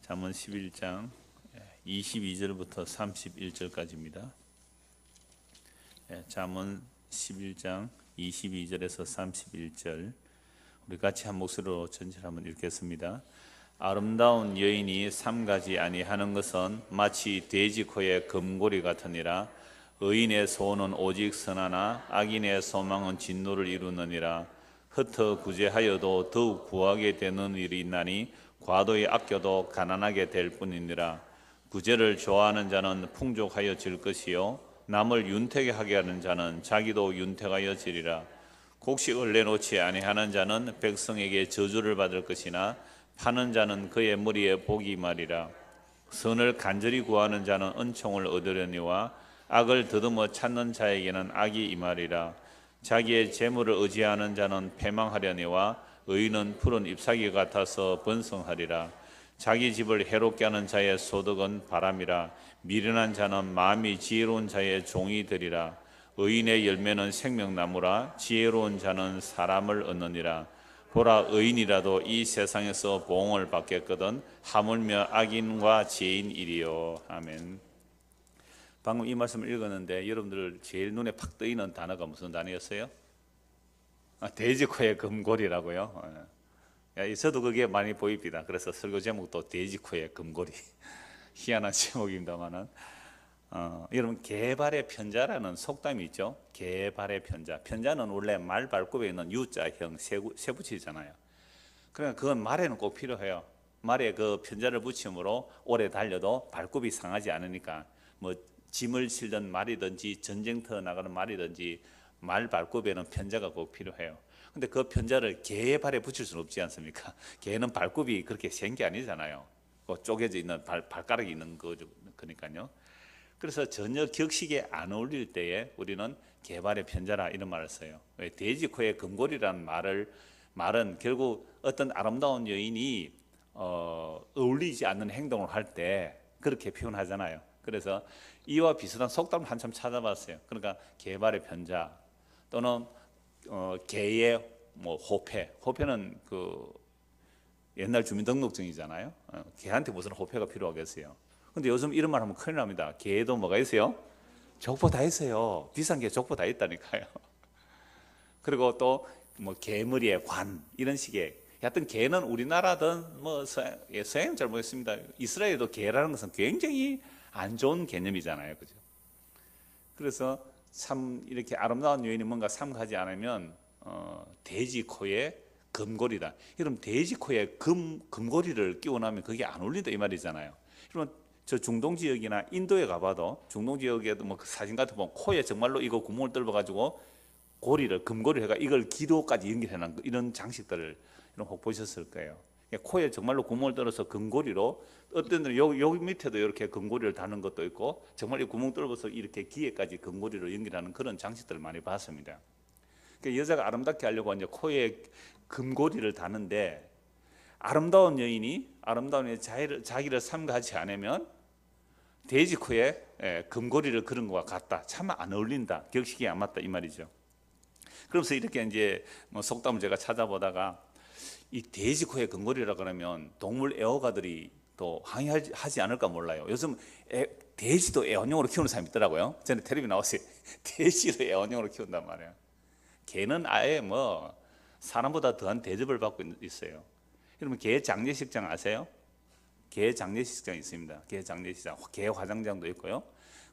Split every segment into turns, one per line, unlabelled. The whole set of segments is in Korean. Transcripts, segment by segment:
잠언 11장 22절부터 31절까지입니다. 잠언 11장 22절에서 31절 우리 같이 한 목소리로 전체를 한번 읽겠습니다. 아름다운 여인이 삼가지 아니하는 것은 마치 돼지 코의 금고리 같으니라. 의인의 소원은 오직 선하나 악인의 소망은 진노를 이루느니라. 흩어 구제하여도 더욱 구하게 되는 일이 있나니 과도히 아껴도 가난하게 될 뿐이니라. 구제를 좋아하는 자는 풍족하여 질 것이요 남을 윤택하게 하게 하는 자는 자기도 윤택하여 지리라. 곡식을 내놓지 아니하는 자는 백성에게 저주를 받을 것이나 파는 자는 그의 머리에 복이 말이라. 선을 간절히 구하는 자는 은총을 얻으려니와 악을 더듬어 찾는 자에게는 악이 임하리라. 자기의 재물을 의지하는 자는 패망하려니와 의인은 푸른 잎사귀 같아서 번성하리라. 자기 집을 해롭게 하는 자의 소득은 바람이라. 미련한 자는 마음이 지혜로운 자의 종이 되리라. 의인의 열매는 생명나무라. 지혜로운 자는 사람을 얻느니라. 보라, 의인이라도 이 세상에서 보응을 받겠거든 하물며 악인과 죄인이리요. 아멘. 방금 이 말씀을 읽었는데 여러분들 제일 눈에 팍 뜨이는 단어가 무슨 단어였어요? 돼지 코의 금고리라고요. 저도 그게 많이 보입니다. 그래서 설교 제목도 돼지 코의 금고리. 희한한 제목입니다만은 여러분, 개발의 편자라는 속담이 있죠. 개발의 편자. 편자는 원래 말 발굽에 있는 U자형 세 붙이잖아요. 그러니까 그건 말에는 꼭 필요해요. 말에 그 편자를 붙임으로 오래 달려도 발굽이 상하지 않으니까 뭐 짐을 실던 말이든지 전쟁터 나가는 말이든지 말 발굽에는 편자가 꼭 필요해요. 근데 그 편자를 개의 발에 붙일 수는 없지 않습니까? 개는 발굽이 그렇게 센 게 아니잖아요. 그 쪼개져 있는 발가락이 있는 거죠. 그러니까요. 그래서 전혀 격식에 안 어울릴 때에 우리는 개발의 편자라 이런 말을 써요. 왜? 돼지 코에 금고리라는 말은 결국 어떤 아름다운 여인이 어울리지 않는 행동을 할 때 그렇게 표현하잖아요. 그래서 이와 비슷한 속담을 한참 찾아봤어요. 그러니까 개발의 편자 또는 개의 호패는 그 옛날 주민등록증이잖아요. 개한테 무슨 호패가 필요하겠어요. 근데 요즘 이런 말 하면 큰일 납니다. 개도 뭐가 있어요? 족보 다 있어요. 비싼 게 족보 다 있다니까요. 그리고 또 뭐 개머리에 관 이런 식의, 하여튼 개는 우리나라든 뭐 서양은 잘 모르겠습니다. 이스라엘도 개라는 것은 굉장히 안 좋은 개념이잖아요, 그죠? 그래서 참 이렇게 아름다운 여인이 뭔가 삼가지 않으면 돼지 코에 금고리다. 여러분, 돼지 코에 금고리를 끼워 나면 그게 안 어울린다 이 말이잖아요. 여러분, 저 중동 지역이나 인도에 가봐도 중동 지역에도 뭐 사진 같은 거 보면 코에 정말로 이거 구멍을 뚫어 가지고 금고리를 해가 이걸 기도까지 연결해 놓은 이런 장식들을 혹 보셨을 거예요. 코에 정말로 구멍을 뚫어서 금고리로, 어떤 데는 여기 밑에도 이렇게 금고리를 다는 것도 있고 정말 이 구멍 뚫어서 이렇게 귀에까지 금고리를 연결하는 그런 장식들을 많이 봤습니다. 그러니까 여자가 아름답게 하려고 이제 코에 금고리를 다는데, 아름다운 여인이 자기를 삼가하지 않으면 돼지 코에 금고리를 그런 것과 같다. 참 안 어울린다. 격식이 안 맞다 이 말이죠. 그러면서 이렇게 이제 속담을 제가 찾아보다가 이 돼지 코에 금고리라 그러면 동물 애호가들이 또 항의하지 않을까 몰라요. 요즘 돼지도 애완용으로 키우는 사람이 있더라고요. 전에 텔레비 나왔어요. 돼지도 애완용으로 키운단 말이에요. 개는 아예 뭐 사람보다 더한 대접을 받고 있어요. 여러분, 개 장례식장 아세요? 개 장례식장 있습니다. 개 장례식장, 개 화장장도 있고요.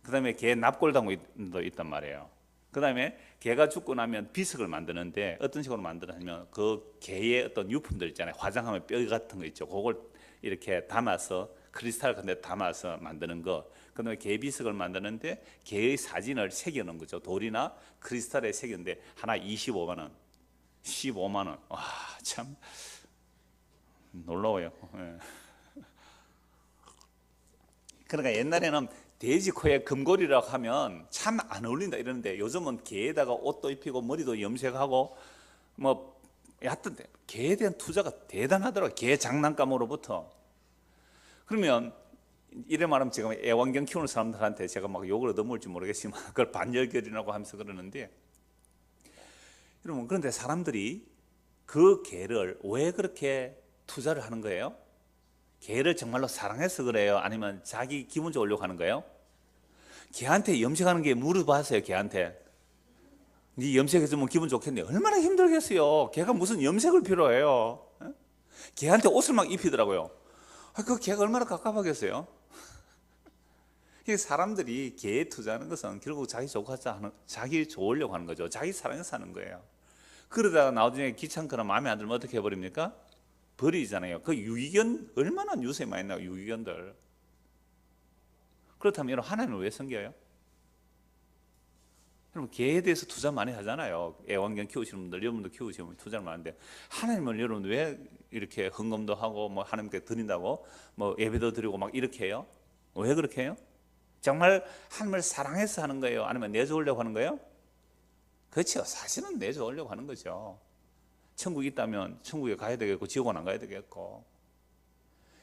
그 다음에 개 납골당도 있단 말이에요. 그 다음에 개가 죽고 나면 비석을 만드는데 어떤 식으로 만드냐면 그 개의 어떤 유품들 있잖아요. 화장하면 뼈 같은 거 있죠. 그걸 이렇게 담아서 크리스탈 같은 데 담아서 만드는 거. 그 다음에 개 비석을 만드는데 개의 사진을 새겨놓은 거죠. 돌이나 크리스탈에 새겼는데 하나 25만 원, 15만 원. 와, 참 놀라워요. 그러니까 옛날에는 돼지 코에 금고리라고 하면 참 안 어울린다 이러는데, 요즘은 개에다가 옷도 입히고 머리도 염색하고 뭐 하여튼 개에 대한 투자가 대단하더라고요. 개 장난감으로부터. 그러면 이래 말하면 지금 애완견 키우는 사람들한테 제가 막 욕을 얻어먹을지 모르겠지만 그걸 반려견이라고 하면서 그러는데, 여러분, 그런데 사람들이 그 개를 왜 그렇게 투자를 하는 거예요? 개를 정말로 사랑해서 그래요? 아니면 자기 기분 좋으려고 하는 거예요? 개한테 염색하는 게 물어봤어요. 개한테 네 염색해주면 기분 좋겠네. 얼마나 힘들겠어요. 개가 무슨 염색을 필요해요? 개한테 옷을 막 입히더라고요. 그 개가 얼마나 갑갑하겠어요? 사람들이 개에 투자하는 것은 결국 자기 좋으려고 하는 거죠. 자기 사랑해서 하는 거예요. 그러다가 나중에 귀찮거나 마음에 안 들면 어떻게 해버립니까? 버리잖아요. 그 유기견 얼마나 뉴스에 많이 나와요. 유기견들. 그렇다면 여러분, 하나님을 왜 섬겨요? 여러분, 개에 대해서 투자 많이 하잖아요. 애완견 키우시는 분들, 여러분도 키우시면 투자를 많이 하는데, 하나님을 여러분 왜 이렇게 헌금도 하고 뭐 하나님께 드린다고 뭐 예배도 드리고 막 이렇게 해요? 왜 그렇게 해요? 정말 하나님을 사랑해서 하는 거예요? 아니면 내주려고 하는 거예요? 그렇죠. 사실은 내주려고 하는 거죠. 천국이 있다면 천국에 가야 되겠고 지옥은 안 가야 되겠고.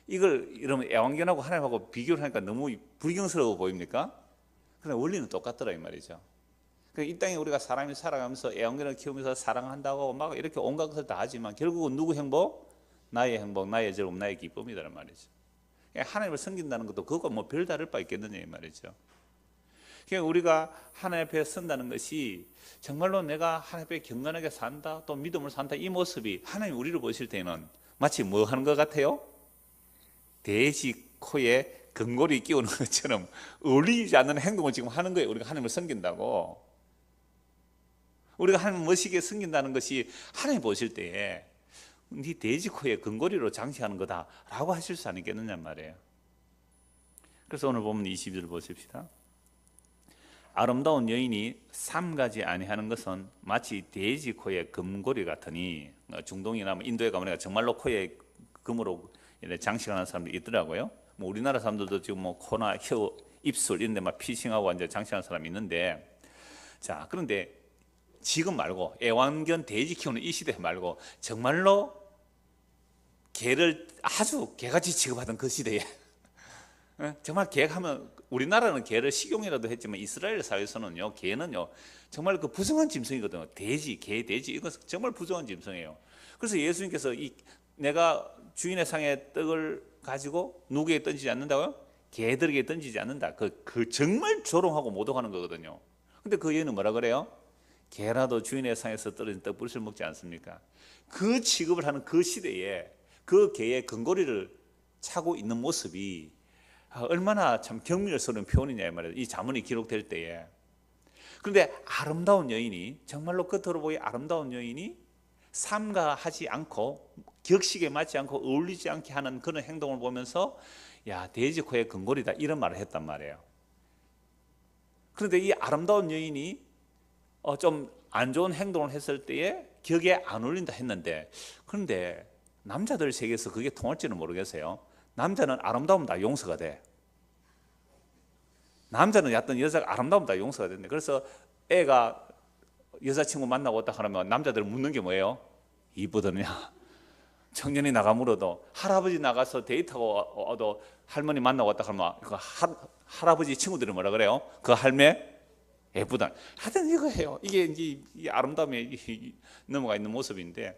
이걸 이러면 애완견하고 하나님하고 비교를 하니까 너무 불경스러워 보입니까? 그런데 원리는 똑같더라 이 말이죠. 이 땅에 우리가 사람이 살아가면서 애완견을 키우면서 사랑한다고 막 이렇게 온갖 것을 다 하지만 결국은 누구 행복? 나의 행복, 나의 즐거움, 나의 기쁨이란 말이죠. 하나님을 섬긴다는 것도 그거 뭐 별다를 바 있겠느냐 이 말이죠. 그러니까 우리가 하나님 앞에 선다는 것이 정말로 내가 하나님 앞에 경건하게 산다, 또 믿음을 산다, 이 모습이 하나님 우리를 보실 때는 마치 뭐 하는 것 같아요? 돼지 코에 금고리 끼우는 것처럼 어울리지 않는 행동을 지금 하는 거예요. 우리가 하나님을 섬긴다고. 우리가 하나님을 멋있게 섬긴다는 것이 하나님 보실 때에 네 돼지 코에 금고리로 장식하는 거다라고 하실 수 아니겠느냐 말이에요. 그래서 오늘 보면 22절 보십시다. 아름다운 여인이 삼가지 아니하는 것은 마치 돼지 코에 금고리 같으니. 중동이나 인도에 가면 정말로 코에 금으로 장식하는 사람들이 있더라고요. 뭐 우리나라 사람들도 지금 뭐 코나 혀, 입술 이런 데 막 피싱하고 이제 장식하는 사람이 있는데, 자, 그런데 지금 말고 애완견 돼지 키우는 이 시대 말고 정말로 개를 아주 개같이 취급하던 그 시대에 정말 개하면 우리나라는 개를 식용이라도 했지만 이스라엘 사회에서는요, 개는요 정말 그 부정한 짐승이거든요. 돼지, 개, 돼지 이것은 정말 부정한 짐승이에요. 그래서 예수님께서 내가 주인의 상에 떡을 가지고 누구에게 던지지 않는다고요? 개들에게 던지지 않는다. 그 정말 조롱하고 모독하는 거거든요. 근데 그 여인은 뭐라 그래요? 개라도 주인의 상에서 떨어진 떡부릇을 먹지 않습니까? 그 취급을 하는 그 시대에 그 개의 금고리를 차고 있는 모습이 얼마나 참 경멸스러운 표현이냐 이 말이에요. 이 자문이 기록될 때에. 그런데 아름다운 여인이, 정말로 겉으로 보기 아름다운 여인이 삼가하지 않고 격식에 맞지 않고 어울리지 않게 하는 그런 행동을 보면서 야, 돼지 코에 금고리다 이런 말을 했단 말이에요. 그런데 이 아름다운 여인이 좀 안 좋은 행동을 했을 때에 격에 안 어울린다 했는데, 그런데 남자들 세계에서 그게 통할지는 모르겠어요. 남자는 아름다우면 다 용서가 돼. 남자는 어떤 여자가 아름다우면 다 용서가 된대. 그래서 애가 여자친구 만나고 왔다 하면 남자들은 묻는 게 뭐예요? 이쁘더냐? 청년이 나가 물어도, 할아버지 나가서 데이트하고 와도 할머니 만나고 왔다 하면 그 할아버지 친구들이 뭐라 그래요? 그 할매 예쁘다. 하여튼 이거 해요. 이게 이제 이 아름다움에 넘어가 있는 모습인데,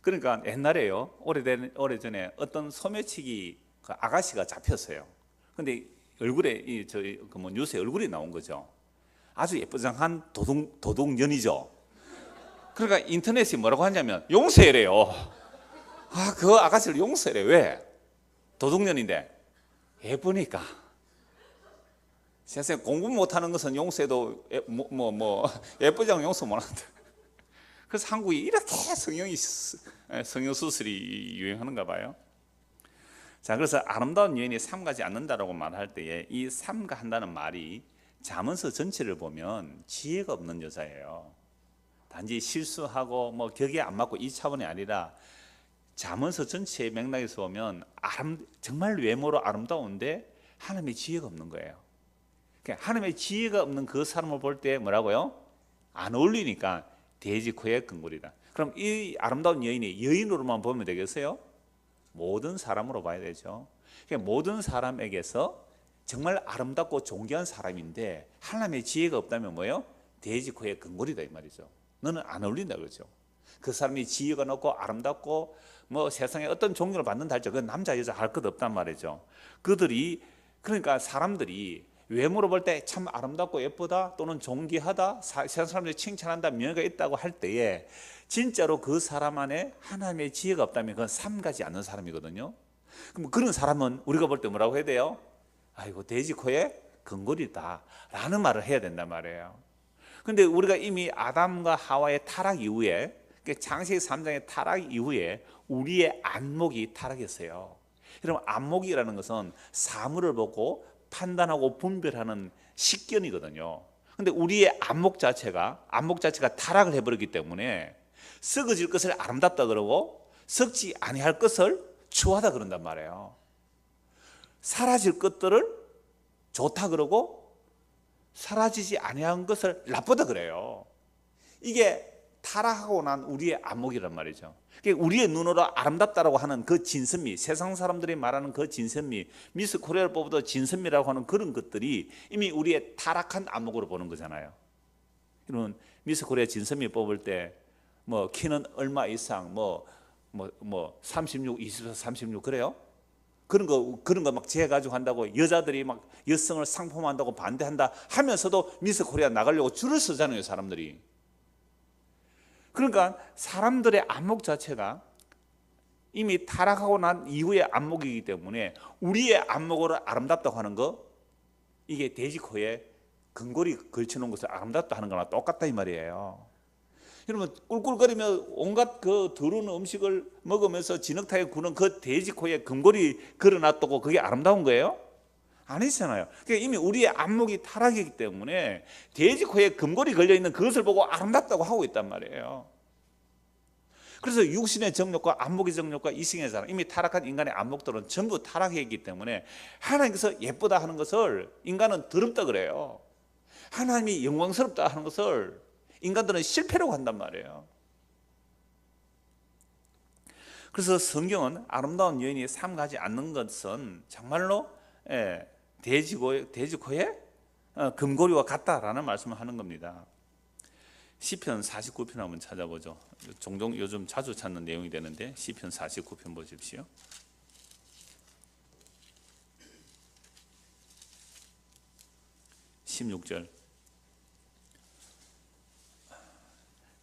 그러니까 옛날에요, 오래전에 어떤 소매치기 그 아가씨가 잡혔어요. 근데 얼굴에 저희 뭐 뉴스에 얼굴이 나온 거죠. 아주 예쁘장한 도둑년이죠. 그러니까 인터넷이 뭐라고 하냐면 용서해래요. 그 아가씨를 용서해래. 왜? 도둑년인데 예쁘니까. 세상에 공부 못하는 것은 용서해도 예쁘지 않으면 용서 못한다. 그래서 한국이 이렇게 성형수술이 유행하는가 봐요. 자, 그래서 아름다운 여인이 삼가지 않는다라고 말할 때에 이 삼가한다는 말이 잠언서 전체를 보면 지혜가 없는 여자예요. 단지 실수하고 뭐 격에 안 맞고 이 차원이 아니라 잠언서 전체의 맥락에서 보면 정말 외모로 아름다운데 하나님의 지혜가 없는 거예요. 그러니까 하나님의 지혜가 없는 그 사람을 볼 때 뭐라고요? 안 어울리니까 돼지 코에 금고리다. 그럼 이 아름다운 여인이 여인으로만 보면 되겠어요? 모든 사람으로 봐야 되죠. 그러니까 모든 사람에게서 정말 아름답고 존귀한 사람인데 하나님의 지혜가 없다면 뭐예요? 돼지 코에 금고리다 이 말이죠. 너는 안 어울린다 그러죠. 그 사람이 지혜가 높고 아름답고 뭐 세상에 어떤 종교를 받는다 할지 그건 남자 여자 할 것 없단 말이죠. 그들이 그러니까 사람들이 외모로 볼 때 참 아름답고 예쁘다 또는 존귀하다 세상 사람들이 칭찬한다 명예가 있다고 할 때에 진짜로 그 사람 안에 하나님의 지혜가 없다면 그건 삼가지 않는 사람이거든요. 그럼 그런 사람은 우리가 볼 때 뭐라고 해야 돼요? 아이고 돼지 코에 근골이다 라는 말을 해야 된단 말이에요. 근데 우리가 이미 아담과 하와의 타락 이후에 창세기 3장의 타락 이후에 우리의 안목이 타락했어요. 여러분 안목이라는 것은 사물을 보고 판단하고 분별하는 식견이거든요. 근데 우리의 안목 자체가 타락을 해버렸기 때문에 썩어질 것을 아름답다 그러고 썩지 아니할 것을 추하다 그런단 말이에요. 사라질 것들을 좋다 그러고 사라지지 아니한 것을 나쁘다 그래요. 이게 타락하고 난 우리의 안목이란 말이죠. 우리의 눈으로 아름답다라고 하는 그 진선미, 세상 사람들이 말하는 그 진선미, 미스 코리아를 뽑아도 진선미라고 하는 그런 것들이 이미 우리의 타락한 안목으로 보는 거잖아요. 여러분 미스 코리아 진선미 뽑을 때 뭐 키는 얼마 이상 뭐 36, 24, 36 그래요? 그런 거 막 재가지고 한다고 여자들이 막 여성을 상품한다고 반대한다 하면서도 미스 코리아 나가려고 줄을 서잖아요, 사람들이. 그러니까 사람들의 안목 자체가 이미 타락하고 난 이후의 안목이기 때문에 우리의 안목으로 아름답다고 하는 거 이게 돼지 코에 근골이 걸쳐놓은 것을 아름답다 하는 거랑 똑같다 이 말이에요. 여러분 꿀꿀거리며 온갖 그 더러운 음식을 먹으면서 진흙탕에 구는 그 돼지 코에 근골이 걸어놨다고 그게 아름다운 거예요? 아니잖아요. 그러니까 이미 우리의 안목이 타락이기 때문에 돼지 코에 금골이 걸려있는 그것을 보고 아름답다고 하고 있단 말이에요. 그래서 육신의 정욕과 안목의 정욕과 이성의 사랑, 이미 타락한 인간의 안목들은 전부 타락했기 때문에 하나님께서 예쁘다 하는 것을 인간은 더럽다 그래요. 하나님이 영광스럽다 하는 것을 인간들은 실패라고 한단 말이에요. 그래서 성경은 아름다운 여인이 삼가지 않는 것은 정말로 돼지 코에 금고리와 같다라는 말씀을 하는 겁니다. 시편 49편 한번 찾아보죠. 종종 요즘 자주 찾는 내용이 되는데 시편 49편 보십시오. 16절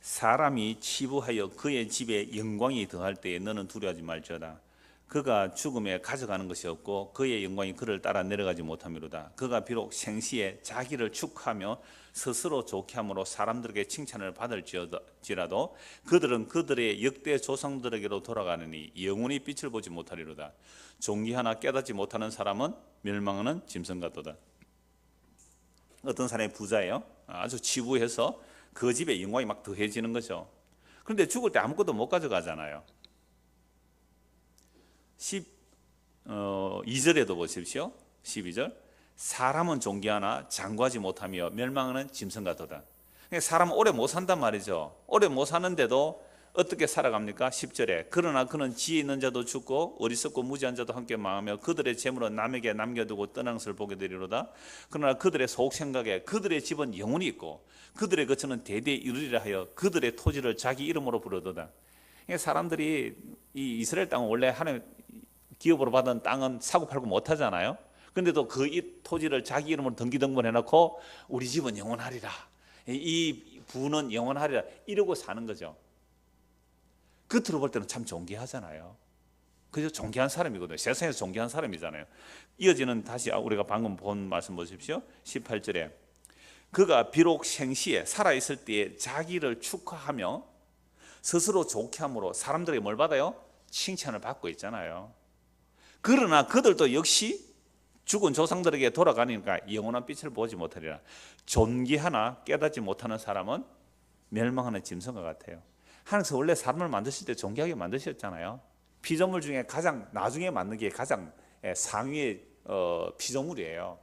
사람이 치부하여 그의 집에 영광이 더할 때에 너는 두려워하지 말지어다. 그가 죽음에 가져가는 것이 없고 그의 영광이 그를 따라 내려가지 못함이로다. 그가 비록 생시에 자기를 축하하며 스스로 좋게 함으로 사람들에게 칭찬을 받을지라도 그들은 그들의 역대 조상들에게로 돌아가느니 영원히 빛을 보지 못하리로다. 존귀하나 깨닫지 못하는 사람은 멸망하는 짐승 같도다. 어떤 사람이 부자예요. 아주 치부해서 그 집에 영광이 막 더해지는 거죠. 그런데 죽을 때 아무것도 못 가져가잖아요. 12절에도 보십시오. 12절 사람은 존귀하나 장구하지 못하며 멸망하는 짐승 같도다. 사람은 오래 못 산단 말이죠. 오래 못 사는데도 어떻게 살아갑니까? 10절에 그러나 그는 지혜 있는 자도 죽고 어리석고 무지한 자도 함께 망하며 그들의 재물은 남에게 남겨두고 떠나는 것을 보게 되리로다. 그러나 그들의 속 생각에 그들의 집은 영원히 있고 그들의 거처는 대대에 이르리라 하여 그들의 토지를 자기 이름으로 부르도다. 사람들이 이 이스라엘 땅은 원래 하나님 기업으로 받은 땅은 사고 팔고 못 하잖아요. 그런데도 그 이 토지를 자기 이름으로 등기등본 해놓고 우리 집은 영원하리라, 이 부는 영원하리라 이러고 사는 거죠. 겉으로 볼 때는 참 존귀하잖아요. 그저 존귀한 사람이거든요. 세상에서 존귀한 사람이잖아요. 이어지는 다시 우리가 방금 본 말씀 보십시오. 18절에 그가 비록 생시에 살아있을 때에 자기를 축하하며 스스로 좋게 함으로 사람들에게 뭘 받아요? 칭찬을 받고 있잖아요. 그러나 그들도 역시 죽은 조상들에게 돌아가니까 영원한 빛을 보지 못하리라. 존귀하나 깨닫지 못하는 사람은 멸망하는 짐승과 같아요. 하나님께서 원래 사람을 만드실 때 존귀하게 만드셨잖아요. 피조물 중에 가장 나중에 만든 게 가장 상위의 피조물이에요.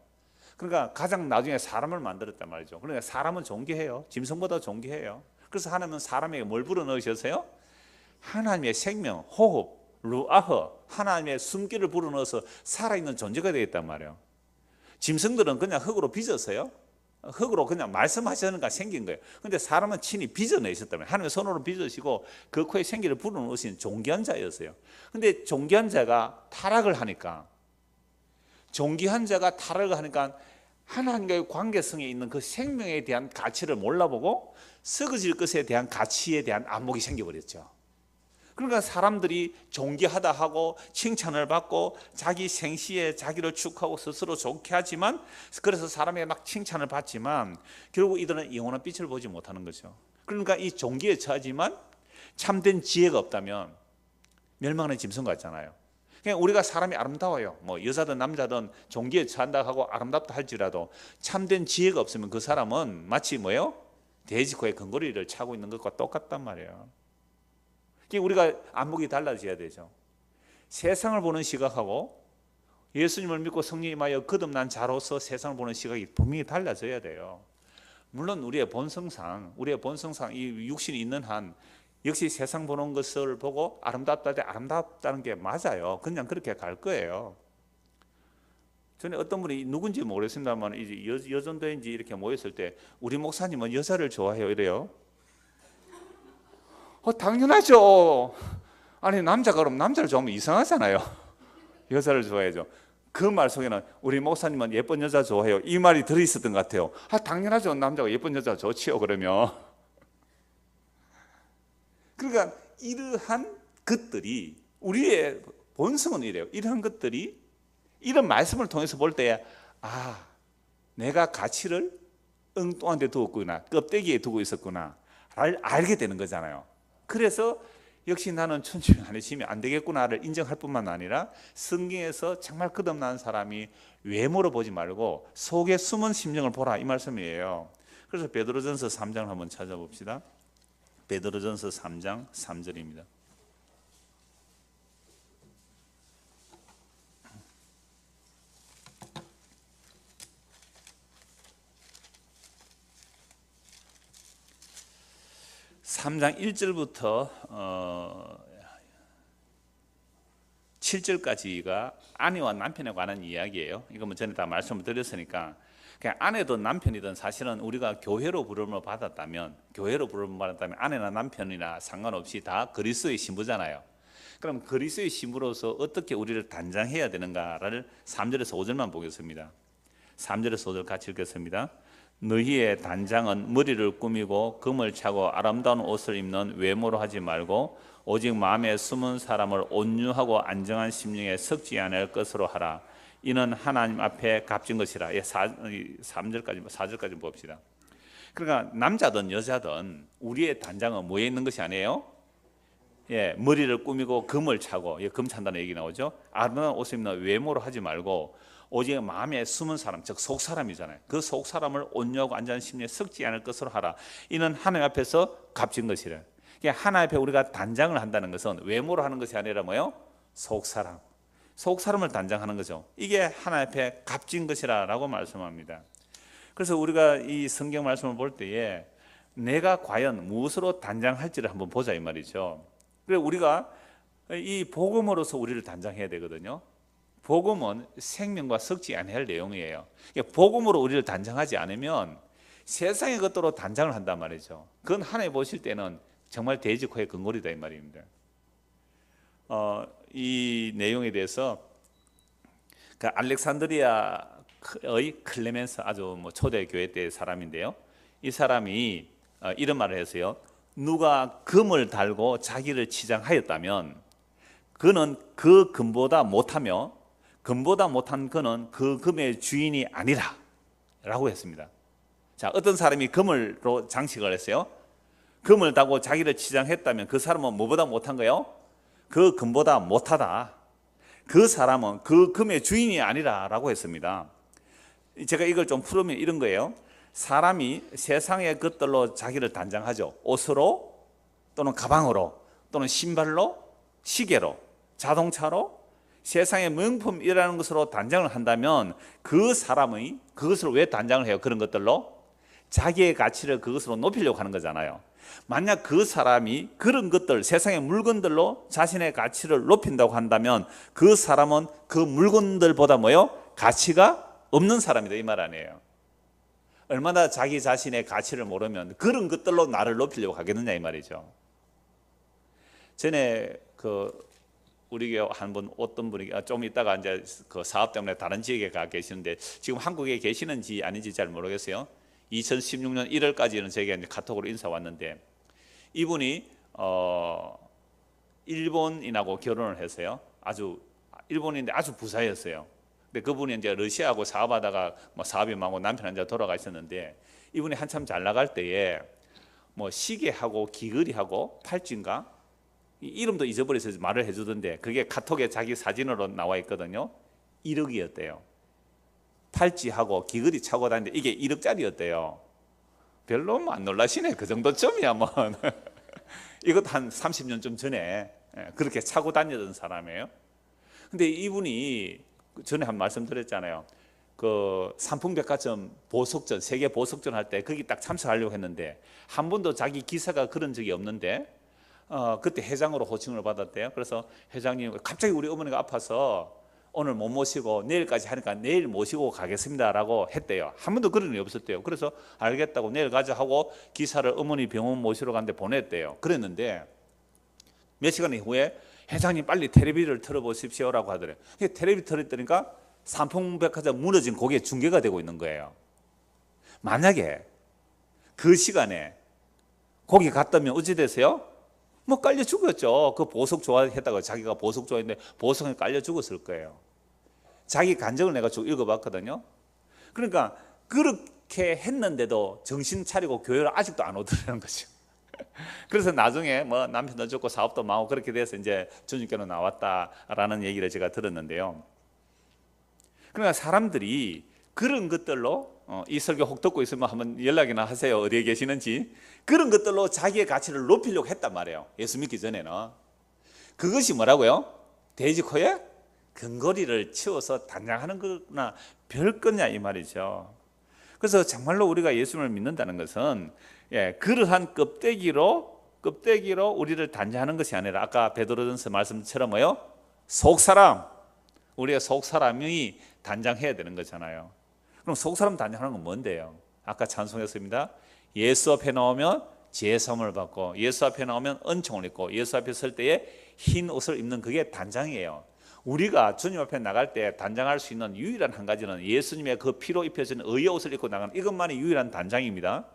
그러니까 가장 나중에 사람을 만들었단 말이죠. 그러니까 사람은 존귀해요. 짐승보다 존귀해요. 그래서 하나님은 사람에게 뭘 불어넣으셨어요? 하나님의 생명, 호흡, 루아흐, 하나님의 숨기를 불어넣어서 살아있는 존재가 되었단 말이에요. 짐승들은 그냥 흙으로 빚었어요. 흙으로 그냥 말씀하시는가 생긴 거예요. 근데 사람은 친히 빚어내셨다면 하나님의 손으로 빚으시고 그 코에 생기를 불어넣으신 존귀한 자였어요. 근데 존귀한 자가 타락을 하니까 하나님과의 관계성에 있는 그 생명에 대한 가치를 몰라보고 썩어질 것에 대한 가치에 대한 안목이 생겨버렸죠. 그러니까 사람들이 존귀하다 하고 칭찬을 받고 자기 생시에 자기를 축하하고 스스로 좋게 하지만, 그래서 사람에게 막 칭찬을 받지만 결국 이들은 영원한 빛을 보지 못하는 거죠. 그러니까 이 존귀에 처하지만 참된 지혜가 없다면 멸망하는 짐승 같잖아요. 그냥 우리가 사람이 아름다워요. 뭐 여자든 남자든 존귀에 처한다 하고 아름답다 할지라도 참된 지혜가 없으면 그 사람은 마치 뭐예요? 돼지코의 근거리를 차고 있는 것과 똑같단 말이에요. 우리가 안목이 달라져야 되죠. 세상을 보는 시각하고 예수님을 믿고 성령이 임하여 거듭난 자로서 세상을 보는 시각이 분명히 달라져야 돼요. 물론 우리의 본성상 이 육신이 있는 한 역시 세상 보는 것을 보고 아름답다는 게 맞아요. 그냥 그렇게 갈 거예요. 전에 어떤 분이 누군지 모르겠습니다만 이제 여전도인지 이렇게 모였을 때 우리 목사님은 여자를 좋아해요 이래요. 당연하죠. 아니 남자가 그럼 남자를 좋아하면 이상하잖아요. 여자를 좋아해야죠. 그 말 속에는 우리 목사님은 예쁜 여자 좋아해요 이 말이 들어있었던 것 같아요. 당연하죠. 남자가 예쁜 여자 좋지요 그러면. 그러니까 이러한 것들이 우리의 본성은 이래요. 이러한 것들이 이런 말씀을 통해서 볼 때 내가 가치를 엉뚱한 데 두었구나, 껍데기에 두고 있었구나 알게 되는 거잖아요. 그래서 역시 나는 천주교 안에 지면 안 되겠구나를 인정할 뿐만 아니라 성경에서 정말 거듭난 사람이 외모로 보지 말고 속에 숨은 심령을 보라 이 말씀이에요. 그래서 베드로전서 3장을 한번 찾아봅시다. 베드로전서 3장 3절입니다. (3장) 1절부터 7절까지가 아내와 남편에 관한 이야기예요. 이거 뭐 전에 다 말씀을 드렸으니까 그냥 아내든 남편이든 사실은 우리가 교회로 부름을 받았다면 아내나 남편이나 상관없이 다 그리스도의 신부잖아요. 그럼 그리스도의 신부로서 어떻게 우리를 단장해야 되는가를 3절에서 5절만 보겠습니다. 3절에서 5절 같이 읽겠습니다. 너희의 단장은 머리를 꾸미고 금을 차고 아름다운 옷을 입는 외모로 하지 말고 오직 마음에 숨은 사람을 온유하고 안정한 심령에 섞지 않을 것으로 하라. 이는 하나님 앞에 값진 것이라. 4절까지 봅시다. 그러니까 남자든 여자든 우리의 단장은 뭐에 있는 것이 아니에요? 머리를 꾸미고 금을 차고, 금 찬다는 얘기 나오죠. 아름다운 옷을 입는 외모로 하지 말고 오직 마음에 숨은 사람, 즉 속사람이잖아요. 그 속사람을 온유하고 안전한 심령에 섞지 않을 것으로 하라. 이는 하나님 앞에서 값진 것이라. 하나님 앞에 우리가 단장을 한다는 것은 외모로 하는 것이 아니라 뭐예요? 속사람을 단장하는 거죠. 이게 하나님 앞에 값진 것이라고 말씀합니다. 그래서 우리가 이 성경 말씀을 볼 때에 내가 과연 무엇으로 단장할지를 한번 보자 이 말이죠. 그래서 우리가 이 복음으로서 우리를 단장해야 되거든요. 복음은 생명과 섞지 아니할 내용이에요. 복음으로 우리를 단장하지 않으면 세상의 것으로 단장을 한단 말이죠. 그건 하나님 보실 때는 정말 돼지코의 근골이다 이 말입니다. 이 내용에 대해서 그 알렉산드리아의 클레멘스, 아주 초대 교회 때 사람인데요. 이 사람이 이런 말을 했어요. 누가 금을 달고 자기를 치장하였다면 그는 그 금보다 못하며 금보다 못한 그는 그 금의 주인이 아니라 라고 했습니다. 자, 어떤 사람이 금으로 장식을 했어요. 금을 달고 자기를 치장했다면 그 사람은 뭐보다 못한 거예요? 그 금보다 못하다. 그 사람은 그 금의 주인이 아니라 라고 했습니다. 제가 이걸 좀 풀으면 이런 거예요. 사람이 세상의 것들로 자기를 단장하죠. 옷으로 또는 가방으로 또는 신발로, 시계로, 자동차로, 세상의 명품이라는 것으로 단장을 한다면 그 사람이 그것을 왜 단장을 해요? 그런 것들로 자기의 가치를 그것으로 높이려고 하는 거잖아요. 만약 그 사람이 그런 것들, 세상의 물건들로 자신의 가치를 높인다고 한다면 그 사람은 그 물건들보다 뭐요? 가치가 없는 사람이다 이 말 아니에요. 얼마나 자기 자신의 가치를 모르면 그런 것들로 나를 높이려고 하겠느냐 이 말이죠. 전에 우리 교회 한 분 어떤 분이 좀 있다가 이제 그 사업 때문에 다른 지역에 가 계시는데 지금 한국에 계시는지 아닌지 잘 모르겠어요. 2016년 1월까지는 제게 이제 카톡으로 인사 왔는데 이분이 일본인하고 결혼을 했어요. 아주 일본인인데 아주 부자였어요. 근데 그분이 이제 러시아하고 사업하다가 뭐 사업이 망하고 남편 한 자 돌아가 있었는데 이분이 한참 잘 나갈 때에 뭐 시계하고 귀걸이하고 팔찌인가 이름도 잊어버려서 말을 해주던데 그게 카톡에 자기 사진으로 나와 있거든요. 1억이었대요. 팔찌하고 귀걸이 차고 다니는데 이게 1억짜리였대요. 별로 뭐 안 놀라시네. 그 정도쯤이야 뭐. 이것도 한 30년쯤 전에 그렇게 차고 다니던 사람이에요. 근데 이분이 전에 한 말씀 드렸잖아요. 그 삼풍백화점 보석전, 세계 보석전 할 때 거기 딱 참석하려고 했는데 한 번도 자기 기사가 그런 적이 없는데 그때 회장으로 호칭을 받았대요. 그래서 회장님 갑자기 우리 어머니가 아파서 오늘 못 모시고 내일까지 하니까 내일 모시고 가겠습니다라고 했대요. 한 번도 그런 일이 없었대요. 그래서 알겠다고 내일 가자 하고 기사를 어머니 병원 모시러 갔는데 보냈대요. 그랬는데 몇 시간 후에 회장님 빨리 텔레비를 틀어보십시오라고 하더래요. 텔레비 틀었더니까 삼풍백화점 무너진 고개 중계가 되고 있는 거예요. 만약에 그 시간에 거기 갔다면 어찌 되세요? 뭐 깔려 죽었죠. 그 보석 좋아했다가 자기가 보석 좋아했는데 보석에 깔려 죽었을 거예요. 자기 간증을 내가 쭉 읽어봤거든요. 그러니까 그렇게 했는데도 정신 차리고 교회를 아직도 안 오더라는 거죠. 그래서 나중에 뭐 남편도 죽고 사업도 망하고 그렇게 돼서 이제 주님께로 나왔다라는 얘기를 제가 들었는데요. 그러니까 사람들이 그런 것들로 이 설교 혹 듣고 있으면 한번 연락이나 하세요. 어디에 계시는지. 그런 것들로 자기의 가치를 높이려고 했단 말이에요. 예수 믿기 전에는. 그것이 뭐라고요? 돼지코에 근거리를 치워서 단장하는 거나 별 거냐 이 말이죠. 그래서 정말로 우리가 예수님을 믿는다는 것은 그러한 껍데기로 우리를 단장하는 것이 아니라 아까 베드로전서 말씀처럼 뭐요? 속사람, 우리의 속사람이 단장해야 되는 거잖아요. 그럼 속사람 단장하는 건 뭔데요? 아까 찬송했습니다. 예수 앞에 나오면 제사함을 받고 예수 앞에 나오면 은총을 입고 예수 앞에 설 때에 흰 옷을 입는 그게 단장이에요. 우리가 주님 앞에 나갈 때 단장할 수 있는 유일한 한 가지는 예수님의 그 피로 입혀진 의의 옷을 입고 나가는 이것만이 유일한 단장입니다.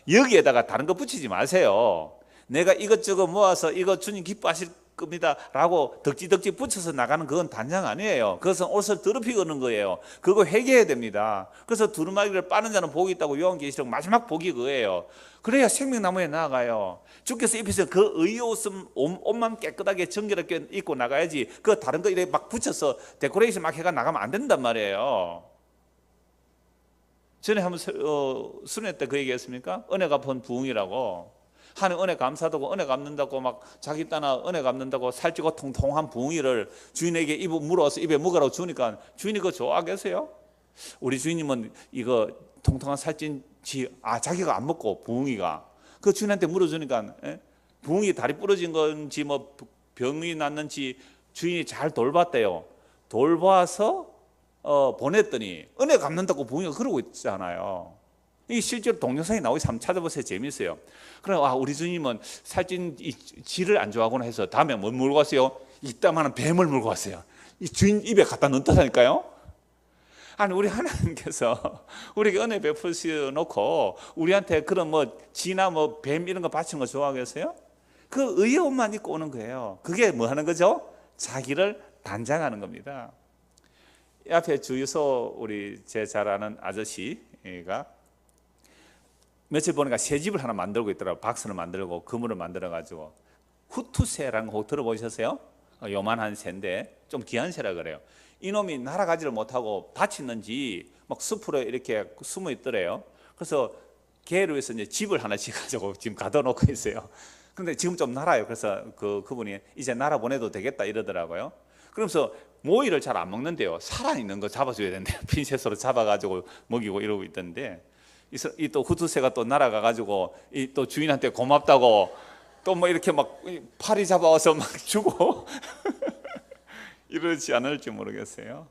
여기에다가 다른 거 붙이지 마세요. 내가 이것저것 모아서 이거 주님 기뻐하실 겁니다 라고 덕지덕지 붙여서 나가는 그건 단장 아니에요. 그것은 옷을 더럽히는 거예요. 그거 회개해야 됩니다. 그래서 두루마기를 빠는 자는 복이 있다고 요한계시록 마지막 복이 그거예요. 그래야 생명나무에 나아가요. 주께서 입히신 그 의의 옷만 깨끗하게 정결하게 입고 나가야지 그 다른 거 이렇게 막 붙여서 데코레이션 막 해가 나가면 안 된단 말이에요. 전에 한번 수련회 때 그 얘기했습니까? 은혜 갚은 부흥이라고. 하는 은혜 감사하다고 은혜 갚는다고 막 자기 따나 은혜 갚는다고 살찌고 통통한 부흥이를 주인에게 입에 물어서 입에 먹으라고 주니까 주인이 그거 좋아하겠어요? 우리 주인님은 이거 통통한 살찐 자기가 안 먹고 부흥이가 그 주인한테 물어주니까 부흥이 다리 부러진 건지 뭐 병이 났는지 주인이 잘 돌봤대요. 돌봐서 보냈더니 은혜 갚는다고 부흥이가 그러고 있잖아요. 이 실제로 동영상이 나오기 한번 찾아보세요. 재밌어요. 그래, 우리 주님은 살찐 쥐를 안 좋아하구나 해서 다음에 뭘 물고 왔어요? 이따만한 뱀을 물고 왔어요. 이 주인 입에 갖다 넣었다니까요. 아니 우리 하나님께서 우리에게 은혜 베푸시 놓고 우리한테 그런 뭐 쥐나 뭐 뱀 이런 거 바치는 거 좋아하겠어요? 그 의의 옷만 입고 오는 거예요. 그게 뭐 하는 거죠? 자기를 단장하는 겁니다. 이 앞에 주유소 우리 제 잘 아는 아저씨가 며칠 보니까 새 집을 하나 만들고 있더라고요. 박스를 만들고 그물을 만들어 가지고 후투새라는 거 들어보셨어요? 요만한 새인데 좀 귀한 새라 그래요. 이놈이 날아가지를 못하고 다치는지 막 숲으로 이렇게 숨어 있더래요. 그래서 개를 위해서 이제 집을 하나 지어가지고 지금 가둬놓고 있어요. 근데 지금 좀 날아요. 그래서 그분이 이제 날아 보내도 되겠다 이러더라고요. 그러면서 모이를 잘 안 먹는데요. 살아있는 거 잡아줘야 된대요. 핀셋으로 잡아가지고 먹이고 이러고 있던데 이 또 후투새가 또 날아가가지고 이 또 주인한테 고맙다고 또 뭐 이렇게 막 파리 잡아와서 막 주고 이러지 않을지 모르겠어요.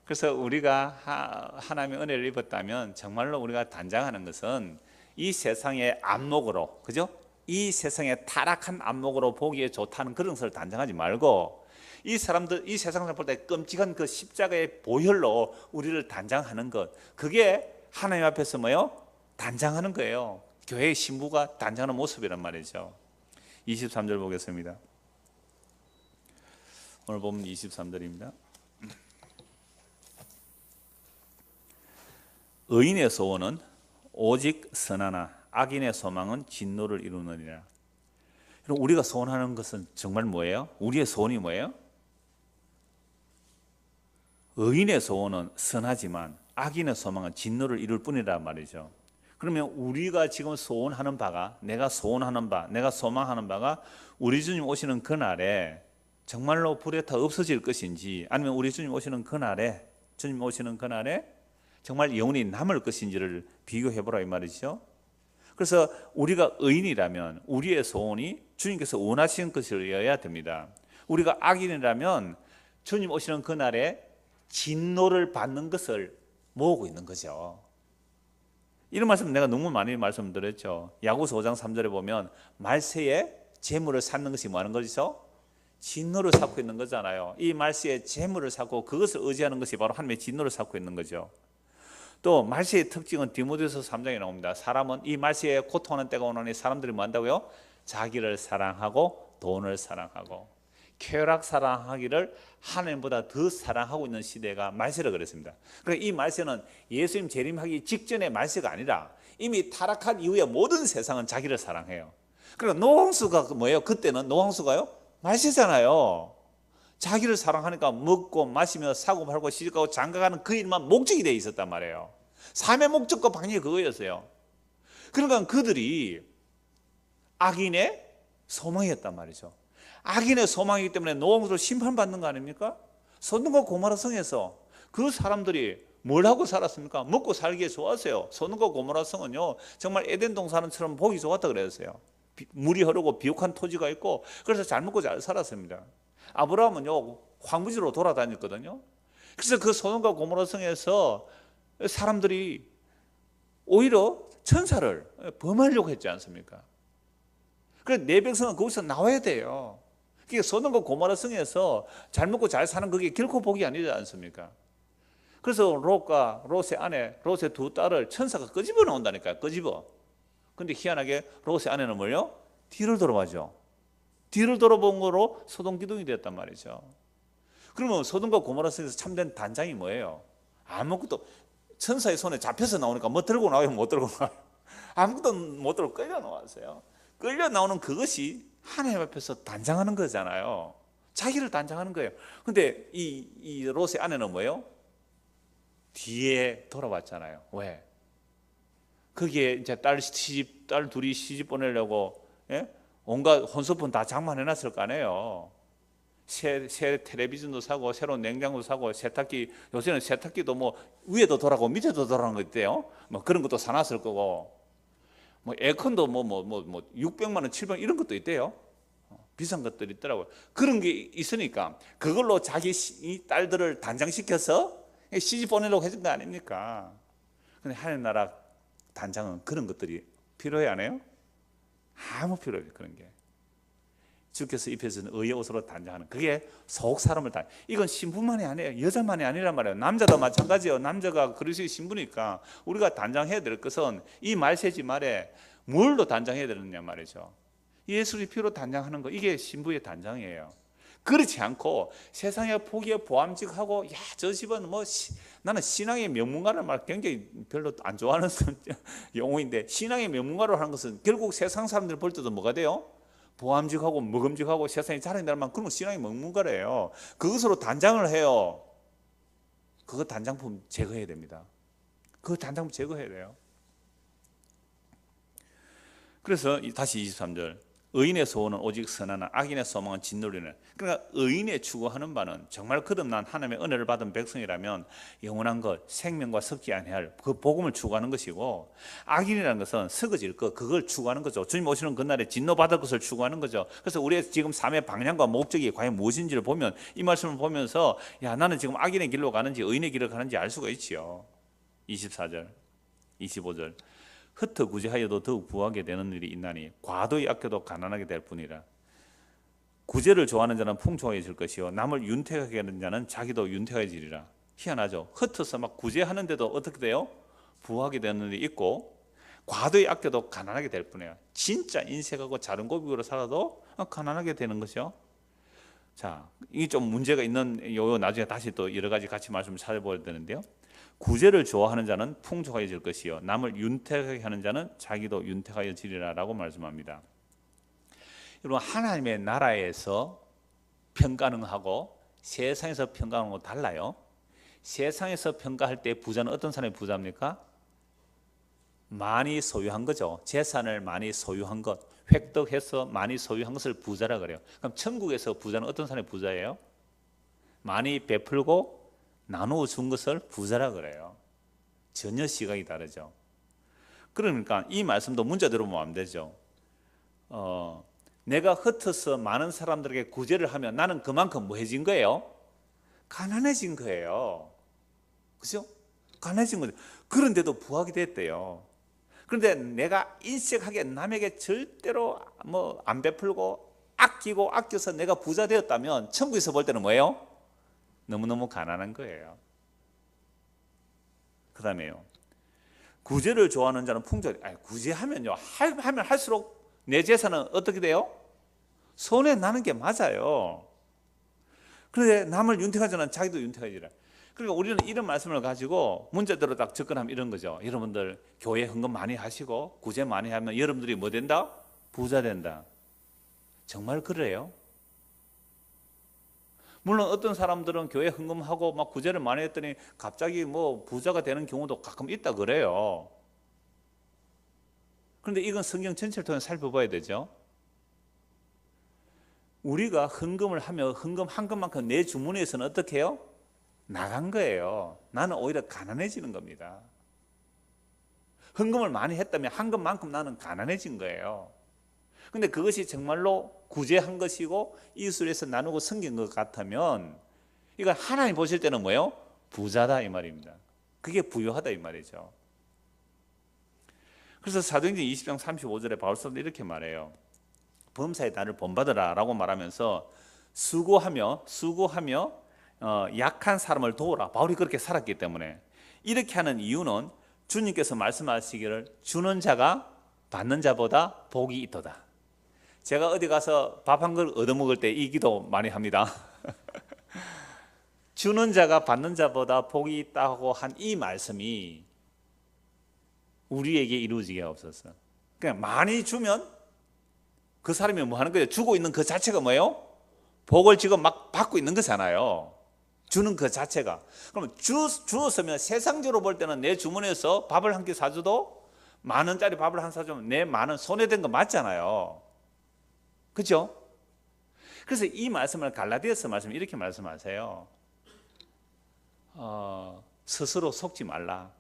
그래서 우리가 하나님의 은혜를 입었다면 정말로 우리가 단장하는 것은 이 세상의 안목으로, 그죠? 이 세상의 타락한 안목으로 보기에 좋다는 그런 것을 단장하지 말고 이 사람들, 이 세상을 볼 때 끔찍한 그 십자가의 보혈로 우리를 단장하는 것, 그게 하나님 앞에서 뭐요? 단장하는 거예요. 교회의 신부가 단장하는 모습이란 말이죠. 23절 보겠습니다. 오늘 보면 23절입니다. 의인의 소원은 오직 선하나 악인의 소망은 진노를 이루느니라. 우리가 소원하는 것은 정말 뭐예요? 우리의 소원이 뭐예요? 의인의 소원은 선하지만 악인의 소망은 진노를 이룰 뿐이란 말이죠. 그러면 우리가 지금 소원하는 바가, 내가 소원하는 바, 내가 소망하는 바가 우리 주님 오시는 그날에 정말로 불에 타 없어질 것인지, 아니면 우리 주님 오시는 그날에, 주님 오시는 그날에 정말 영원히 남을 것인지를 비교해보라 이 말이죠. 그래서 우리가 의인이라면 우리의 소원이 주님께서 원하시는 것이어야 됩니다. 우리가 악인이라면 주님 오시는 그날에 진노를 받는 것을 모으고 있는 거죠. 이런 말씀 내가 너무 많이 말씀드렸죠. 야고보서 5장 3절에 보면 말세에 재물을 쌓는 것이 뭐 하는 거죠? 진노를 쌓고 있는 거잖아요. 이 말세에 재물을 쌓고 그것을 의지하는 것이 바로 하나님의 진노를 쌓고 있는 거죠. 또 말세의 특징은 디모데후서 3장에 나옵니다. 사람은 이 말세에 고통하는 때가 오노니 사람들이 뭐 한다고요? 자기를 사랑하고 돈을 사랑하고 쾌락 사랑하기를 하나님보다 더 사랑하고 있는 시대가 말세라 그랬습니다. 그러니까 이 말세는 예수님 재림하기 직전의 말세가 아니라 이미 타락한 이후에 모든 세상은 자기를 사랑해요. 그러니까 노홍수가 뭐예요? 그때는 노홍수가요? 말세잖아요. 자기를 사랑하니까 먹고 마시며 사고 팔고 시집가고 장가가는 그 일만 목적이 되어 있었단 말이에요. 삶의 목적과 방향이 그거였어요. 그러니까 그들이 악인의 소망이었단 말이죠. 악인의 소망이기 때문에 노홍수로 심판받는 거 아닙니까? 소돔과 고모라 성에서 그 사람들이 뭘 하고 살았습니까? 먹고 살기에 좋았어요. 소돔과 고모라 성은요, 정말 에덴 동산처럼 보기 좋았다 그랬어요. 물이 흐르고 비옥한 토지가 있고 그래서 잘 먹고 잘 살았습니다. 아브라함은요, 황무지로 돌아다녔거든요. 그래서 그 소돔과 고모라 성에서 사람들이 오히려 천사를 범하려고 했지 않습니까? 그래서 내 백성은 거기서 나와야 돼요. 그게 소돔과 고모라 성에서 잘 먹고 잘 사는 그게 결코 복이 아니지 않습니까? 그래서 롯의 아내, 롯의 두 딸을 천사가 끄집어 나온다니까요. 끄집어. 근데 희한하게 롯의 아내는 뭐요? 뒤를 돌아봐죠. 뒤를 돌아본 거로 소돔 기둥이 되었단 말이죠. 그러면 소돔과 고모라 성에서 참된 단장이 뭐예요? 아무것도, 천사의 손에 잡혀서 나오니까 뭐 들고 나와요? 못 들고 나와요? 아무것도 못 들고 끌려 나왔어요. 끌려 나오는 그것이 하나님 앞에서 단장하는 거잖아요. 자기를 단장하는 거예요. 근데 이 롯의 아내는 뭐예요? 뒤에 돌아왔잖아요. 왜? 거기에 이제 딸 둘이 시집 보내려고, 예? 온갖 혼수품 다 장만해놨을 거 아니에요. 새 텔레비전도 사고 새로운 냉장고 사고 세탁기, 요새는 세탁기도 뭐 위에도 돌아가고 밑에도 돌아가는 거 있대요. 뭐 그런 것도 사놨을 거고, 뭐 에어컨도 뭐 600만 원, 700만 원 이런 것도 있대요. 비싼 것들이 있더라고요. 그런 게 있으니까 그걸로 자기 딸들을 단장시켜서 시집 보내려고 해준 거 아닙니까? 근데 하나님 나라 단장은 그런 것들이 필요해 안 해요? 아무 필요 없어요. 그런 게. 주께서 입혀주는 의의 옷으로 단장하는, 그게 속 사람을 다. 이건 신부만이 아니에요. 여자만이 아니란 말이에요. 남자도 마찬가지예요. 남자가 그리스도의 신부니까 우리가 단장해야 될 것은 이 말세지 말에 뭘로 단장해야 되느냐 말이죠. 예수의 피로 단장하는 거, 이게 신부의 단장이에요. 그렇지 않고 세상의 포기에 보암직하고, 야, 저 집은 뭐 나는 신앙의 명문가라는 말 굉장히 별로 안 좋아하는 용어인데, 신앙의 명문가로 하는 것은 결국 세상 사람들 볼 때도 뭐가 돼요? 보암직하고 먹음직하고 세상에 자랑이라는 말, 그런 건 신앙의 명문가래요. 그것으로 단장을 해요. 그거 단장품 제거해야 됩니다. 그거 단장품 제거해야 돼요. 그래서 다시 23절, 의인의 소원은 오직 선하나 악인의 소망은 진노리라. 그러니까 의인의 추구하는 바는 정말 거듭난 하나님의 은혜를 받은 백성이라면 영원한 것, 생명과 섞지 아니할 그 복음을 추구하는 것이고, 악인이라는 것은 썩어질 것, 그걸 추구하는 거죠. 주님 오시는 그날에 진노받을 것을 추구하는 거죠. 그래서 우리의 지금 삶의 방향과 목적이 과연 무엇인지를 보면, 이 말씀을 보면서 야, 나는 지금 악인의 길로 가는지 의인의 길로 가는지 알 수가 있지요. 24절 25절 흩어 구제하여도 더욱 부하게 되는 일이 있나니 과도히 아껴도 가난하게 될 뿐이라. 구제를 좋아하는 자는 풍족해질 것이요 남을 윤택하게 하는 자는 자기도 윤택해지리라. 희한하죠. 흩어서 막 구제하는데도 어떻게 돼요? 부하게 되는 일이 있고, 과도히 아껴도 가난하게 될 뿐이야. 진짜 인색하고 작은 고백으로 살아도 가난하게 되는 것이요. 자, 이게 좀 문제가 있는 요 나중에 다시 또 여러 가지 같이 말씀을 찾아보야 되는데요. 구제를 좋아하는 자는 풍족해질 것이요 남을 윤택하게 하는 자는 자기도 윤택하여지리라라고 말씀합니다. 여러분, 하나님의 나라에서 평가능하고 세상에서 평가하는 거 달라요. 세상에서 평가할 때 부자는 어떤 사람이 부자입니까? 많이 소유한 거죠. 재산을 많이 소유한 것, 획득해서 많이 소유한 것을 부자라 그래요. 그럼 천국에서 부자는 어떤 사람이 부자예요? 많이 베풀고 나누어 준 것을 부자라 그래요. 전혀 시각이 다르죠. 그러니까 이 말씀도 문자대로 보면 안 되죠. 내가 흩어서 많은 사람들에게 구제를 하면 나는 그만큼 뭐해진 거예요? 가난해진 거예요. 그죠? 가난해진 거죠. 그런데도 부하게 됐대요. 그런데 내가 인색하게 남에게 절대로 뭐 안 베풀고 아끼고 아껴서 내가 부자 되었다면 천국에서 볼 때는 뭐예요? 너무너무 가난한 거예요. 그 다음에요, 구제를 좋아하는 자는 풍족. 구제하면요, 하면 할수록 내 재산은 어떻게 돼요? 손에 나는 게 맞아요. 그런데 남을 윤택하지 자는 자기도 윤택하지라. 그러니까 우리는 이런 말씀을 가지고 문제대로 딱 접근하면 이런 거죠. 여러분들 교회 헌금 많이 하시고 구제 많이 하면 여러분들이 뭐 된다? 부자 된다. 정말 그래요? 물론 어떤 사람들은 교회 헌금하고 막 구제를 많이 했더니 갑자기 뭐 부자가 되는 경우도 가끔 있다 그래요. 그런데 이건 성경 전체를 통해 살펴봐야 되죠. 우리가 헌금을 하면 헌금 한 것만큼 내 주머니에서는 어떻게 해요? 나간 거예요. 나는 오히려 가난해지는 겁니다. 헌금을 많이 했다면 한 것만큼 나는 가난해진 거예요. 근데 그것이 정말로 구제한 것이고 이웃에서 나누고 섬긴 것 같으면 이건 하나님 보실 때는 뭐예요? 부자다 이 말입니다. 그게 부유하다 이 말이죠. 그래서 사도행전 20장 35절에 바울사도 이렇게 말해요. 범사에 나를 본받으라 라고 말하면서 수고하며 약한 사람을 도우라. 바울이 그렇게 살았기 때문에. 이렇게 하는 이유는 주님께서 말씀하시기를 주는 자가 받는 자보다 복이 있도다. 제가 어디 가서 밥 한 그릇 얻어먹을 때 이 기도 많이 합니다. 주는 자가 받는 자보다 복이 있다고 한 이 말씀이 우리에게 이루어지게 없어서, 그냥 많이 주면 그 사람이 뭐 하는 거예요? 주고 있는 그 자체가 뭐예요? 복을 지금 막 받고 있는 거잖아요. 주는 그 자체가. 그럼 주었으면 세상적으로 볼 때는 내 주머니에서 밥을 한 끼 사줘도 10,000원짜리 밥을 한 사주면 내 만원 손해된 거 맞잖아요. 그렇죠? 그래서 이 말씀을 갈라디아서 말씀 이렇게 말씀하세요. 스스로 속지 말라.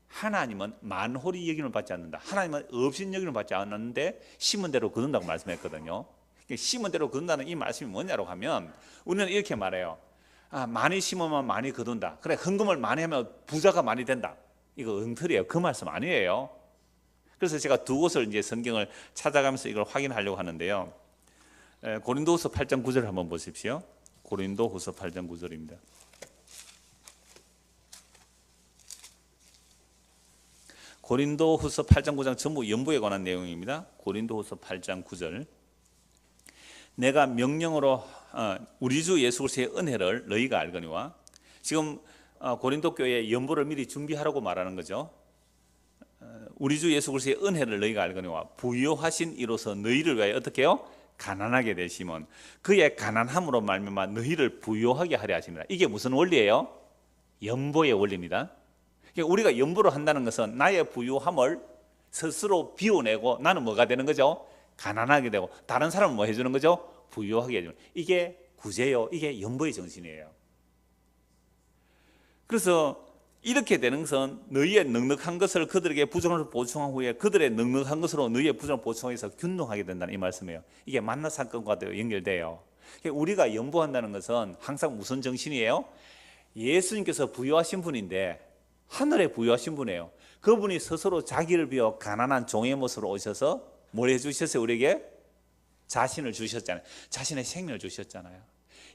하나님은 만홀히 여김을 받지 않는다. 하나님은 없인 여김을 받지 않는데 심은 대로 거둔다고 말씀했거든요. 심은 대로 거둔다는 이 말씀이 뭐냐고 하면 우리는 이렇게 말해요. 많이 심으면 많이 거둔다. 그래, 헌금을 많이 하면 부자가 많이 된다. 이거 엉터리예요. 그 말씀 아니에요. 그래서 제가 두 곳을 이제 성경을 찾아가면서 이걸 확인하려고 하는데요. 고린도후서 8장 9절을 한번 보십시오. 고린도후서 8장 9절입니다. 고린도후서 8장 9장 전부 연보에 관한 내용입니다. 고린도후서 8장 9절. 내가 명령으로 우리 주 예수 그리스도의 은혜를 너희가 알거니와. 지금 고린도 교회에 연보를 미리 준비하라고 말하는 거죠. 우리 주 예수 그리스도의 은혜를 너희가 알거니와 부요하신 이로서 너희를 위하여 어떻게 해요? 가난하게 되시면 그의 가난함으로 말미암아 너희를 부요하게 하려 하십니다. 이게 무슨 원리예요? 연보의 원리입니다. 그러니까 우리가 연보를 한다는 것은 나의 부요함을 스스로 비워내고 나는 뭐가 되는 거죠? 가난하게 되고 다른 사람은 뭐 해주는 거죠? 부유하게 해주는. 이게 구제요. 이게 연보의 정신이에요. 그래서 이렇게 되는 것은 너희의 넉넉한 것을 그들에게 부정을 보충한 후에 그들의 넉넉한 것으로 너희의 부정을 보충해서 균등하게 된다는 이 말씀이에요. 이게 만나 사건과도 연결돼요. 우리가 연보한다는 것은 항상 무슨 정신이에요? 예수님께서 부유하신 분인데 하늘에 부유하신 분이에요. 그분이 스스로 자기를 비워 가난한 종의 모습으로 오셔서 뭘 해주셨어요? 우리에게 자신을 주셨잖아요. 자신의 생명을 주셨잖아요.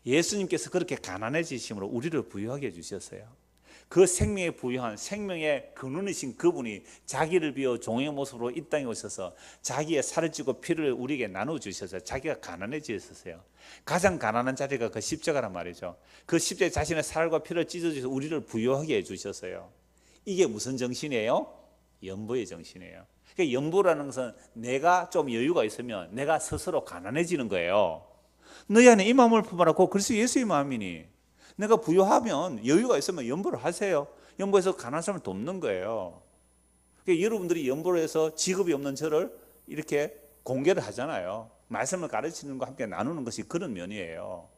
예수님께서 그렇게 가난해지심으로 우리를 부유하게 해주셨어요. 그 생명에 부유한 생명의 근원이신 그분이 자기를 비워 종의 모습으로 이 땅에 오셔서 자기의 살을 찌고 피를 우리에게 나눠주셔서 자기가 가난해지셨어요. 가장 가난한 자리가 그 십자가란 말이죠. 그 십자가에 자신의 살과 피를 찢어주셔서 우리를 부유하게 해주셨어요. 이게 무슨 정신이에요? 연보의 정신이에요. 그러니까 연보라는 것은 내가 좀 여유가 있으면 내가 스스로 가난해지는 거예요. 너희 안에 이 마음을 품어라. 그리스도 예수의 마음이니 내가 부유하면 여유가 있으면 연보를 하세요. 연보해서 가난한 사람을 돕는 거예요. 그러니까 여러분들이 연보를 해서 직업이 없는 저를 이렇게 공개를 하잖아요. 말씀을 가르치는 것과 함께 나누는 것이 그런 면이에요.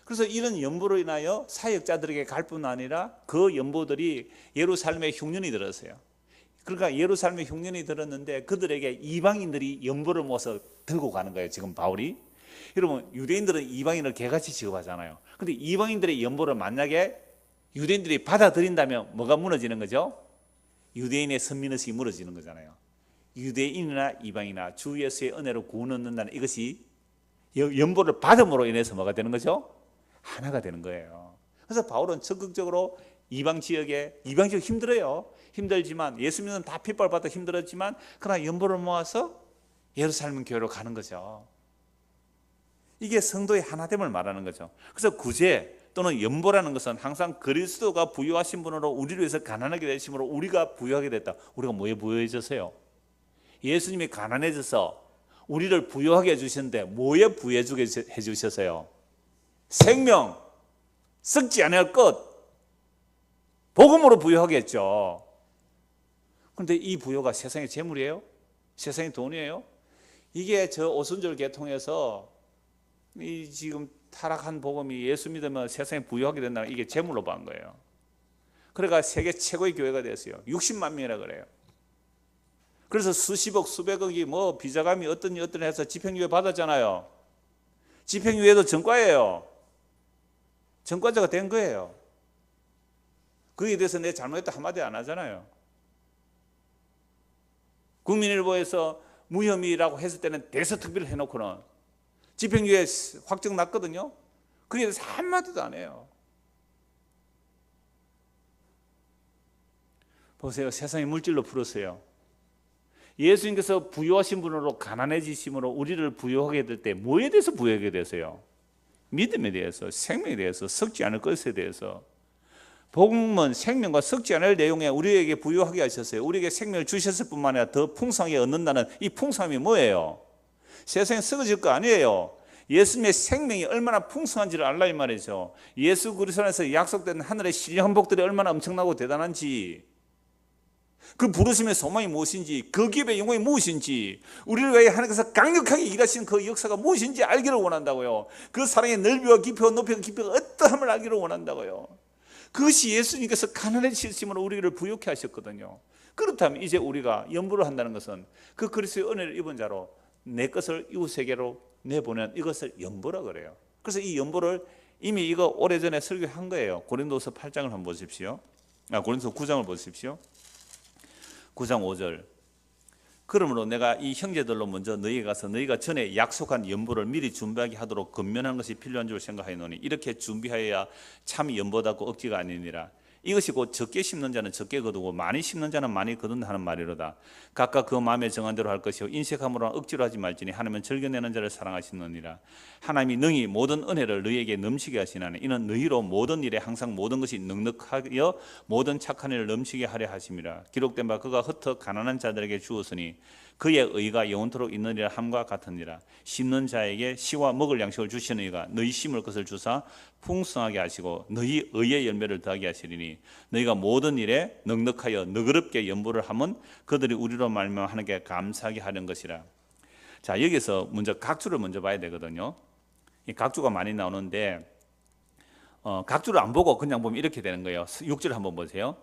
그래서 이런 연보로 인하여 사역자들에게 갈 뿐 아니라 그 연보들이 예루살렘에 흉년이 들었어요. 그러니까 예루살렘에 흉년이 들었는데 그들에게 이방인들이 연보를 모아서 들고 가는 거예요. 지금 바울이. 여러분 유대인들은 이방인을 개같이 취급하잖아요. 근데 이방인들의 연보를 만약에 유대인들이 받아들인다면 뭐가 무너지는 거죠? 유대인의 선민의식이 무너지는 거잖아요. 유대인이나 이방이나 주 예수의 은혜로 구원 얻는다는 이것이 연보를 받음으로 인해서 뭐가 되는 거죠? 하나가 되는 거예요. 그래서 바울은 적극적으로 이방 지역 힘들어요. 힘들지만 예수 믿는 다 핍박받아 힘들었지만 그러나 연보를 모아서 예루살렘 교회로 가는 거죠. 이게 성도의 하나됨을 말하는 거죠. 그래서 구제 또는 연보라는 것은 항상 그리스도가 부유하신 분으로 우리를 위해서 가난하게 되심으로 우리가 부유하게 됐다. 우리가 뭐에 부유해졌어요? 예수님이 가난해져서 우리를 부유하게 해주셨는데 뭐에 부유해주게 해주셨어요? 생명, 썩지 않을 것, 복음으로 부유하게 했죠. 그런데 이 부유가 세상의 재물이에요? 세상의 돈이에요? 이게 저 오순절 계통에서 이 지금 타락한 복음이 예수 믿으면 세상에 부유하게 된다는 이게 재물로 본 거예요. 그러니까 세계 최고의 교회가 됐어요. 60만 명이라 그래요. 그래서 수십억 수백억이 뭐 비자금이 어떤 해서 집행유예 받았잖아요. 집행유예도 전과예요. 전과자가 된 거예요. 거기에 대해서 내 잘못했다 한마디 안 하잖아요. 국민일보에서 무혐의라고 했을 때는 대서특비를 해놓고는 집행유예 확정 났거든요. 그에 대해서 한마디도 안 해요. 보세요. 세상이 물질로 풀었어요. 예수님께서 부유하신 분으로 가난해지심으로 우리를 부유하게 될 때 뭐에 대해서 부유하게 되세요? 믿음에 대해서, 생명에 대해서, 썩지 않을 것에 대해서. 복음은 생명과 썩지 않을 내용에 우리에게 부유하게 하셨어요. 우리에게 생명을 주셨을 뿐만 아니라 더 풍성하게 얻는다는 이 풍성함이 뭐예요? 세상에 썩어질 거 아니에요. 예수님의 생명이 얼마나 풍성한지를 알라 이 말이죠. 예수 그리스도 안에서 약속된 하늘의 신령한 복들이 얼마나 엄청나고 대단한지, 그 부르심의 소망이 무엇인지, 그 기업의 영광이 무엇인지, 우리를 위해 하나님께서 강력하게 일하신 그 역사가 무엇인지 알기를 원한다고요. 그 사랑의 넓이와 깊이와 높이와 깊이가 어떠함을 알기를 원한다고요. 그것이 예수님께서 가난해지심으로 우리를 부유케 하셨거든요. 그렇다면 이제 우리가 연보를 한다는 것은 그 그리스도의 은혜를 입은 자로 내 것을 이웃에게로 내보낸 이것을 연보라 그래요. 그래서 이 연보를 이미 이거 오래전에 설교한 거예요. 고린도서 8장을 한번 보십시오. 고린도서 9장을 보십시오. 9장 5절. 그러므로 내가 이 형제들로 먼저 너희에게 가서 너희가 전에 약속한 연보를 미리 준비하게 하도록 근면한 것이 필요한 줄 생각하노니 이렇게 준비하여야 참 연보답고 억지가 아니니라. 이것이 곧 적게 심는 자는 적게 거두고 많이 심는 자는 많이 거둔다 하는 말이로다. 각각 그 마음에 정한 대로 할 것이요 인색함으로 억지로 하지 말지니 하나님은 즐겨내는 자를 사랑하시느니라. 하나님이 능히 모든 은혜를 너희에게 넘치게 하시나니 이는 너희로 모든 일에 항상 모든 것이 넉넉하여 모든 착한 일을 넘치게 하려 하심이라. 기록된 바 그가 흩어 가난한 자들에게 주었으니 그의 의가 영원토록 있느니라 함과 같으니라. 심는 자에게 씨와 먹을 양식을 주시는 이가 너희 심을 것을 주사 풍성하게 하시고 너희 의의 열매를 더하게 하시리니 너희가 모든 일에 넉넉하여 너그럽게 연보를 하면 그들이 우리로 말미암아 하나님께 감사하게 하는 것이라. 자, 여기서 먼저 각주를 먼저 봐야 되거든요. 이 각주가 많이 나오는데 각주를 안 보고 그냥 보면 이렇게 되는 거예요. 6절 한번 보세요.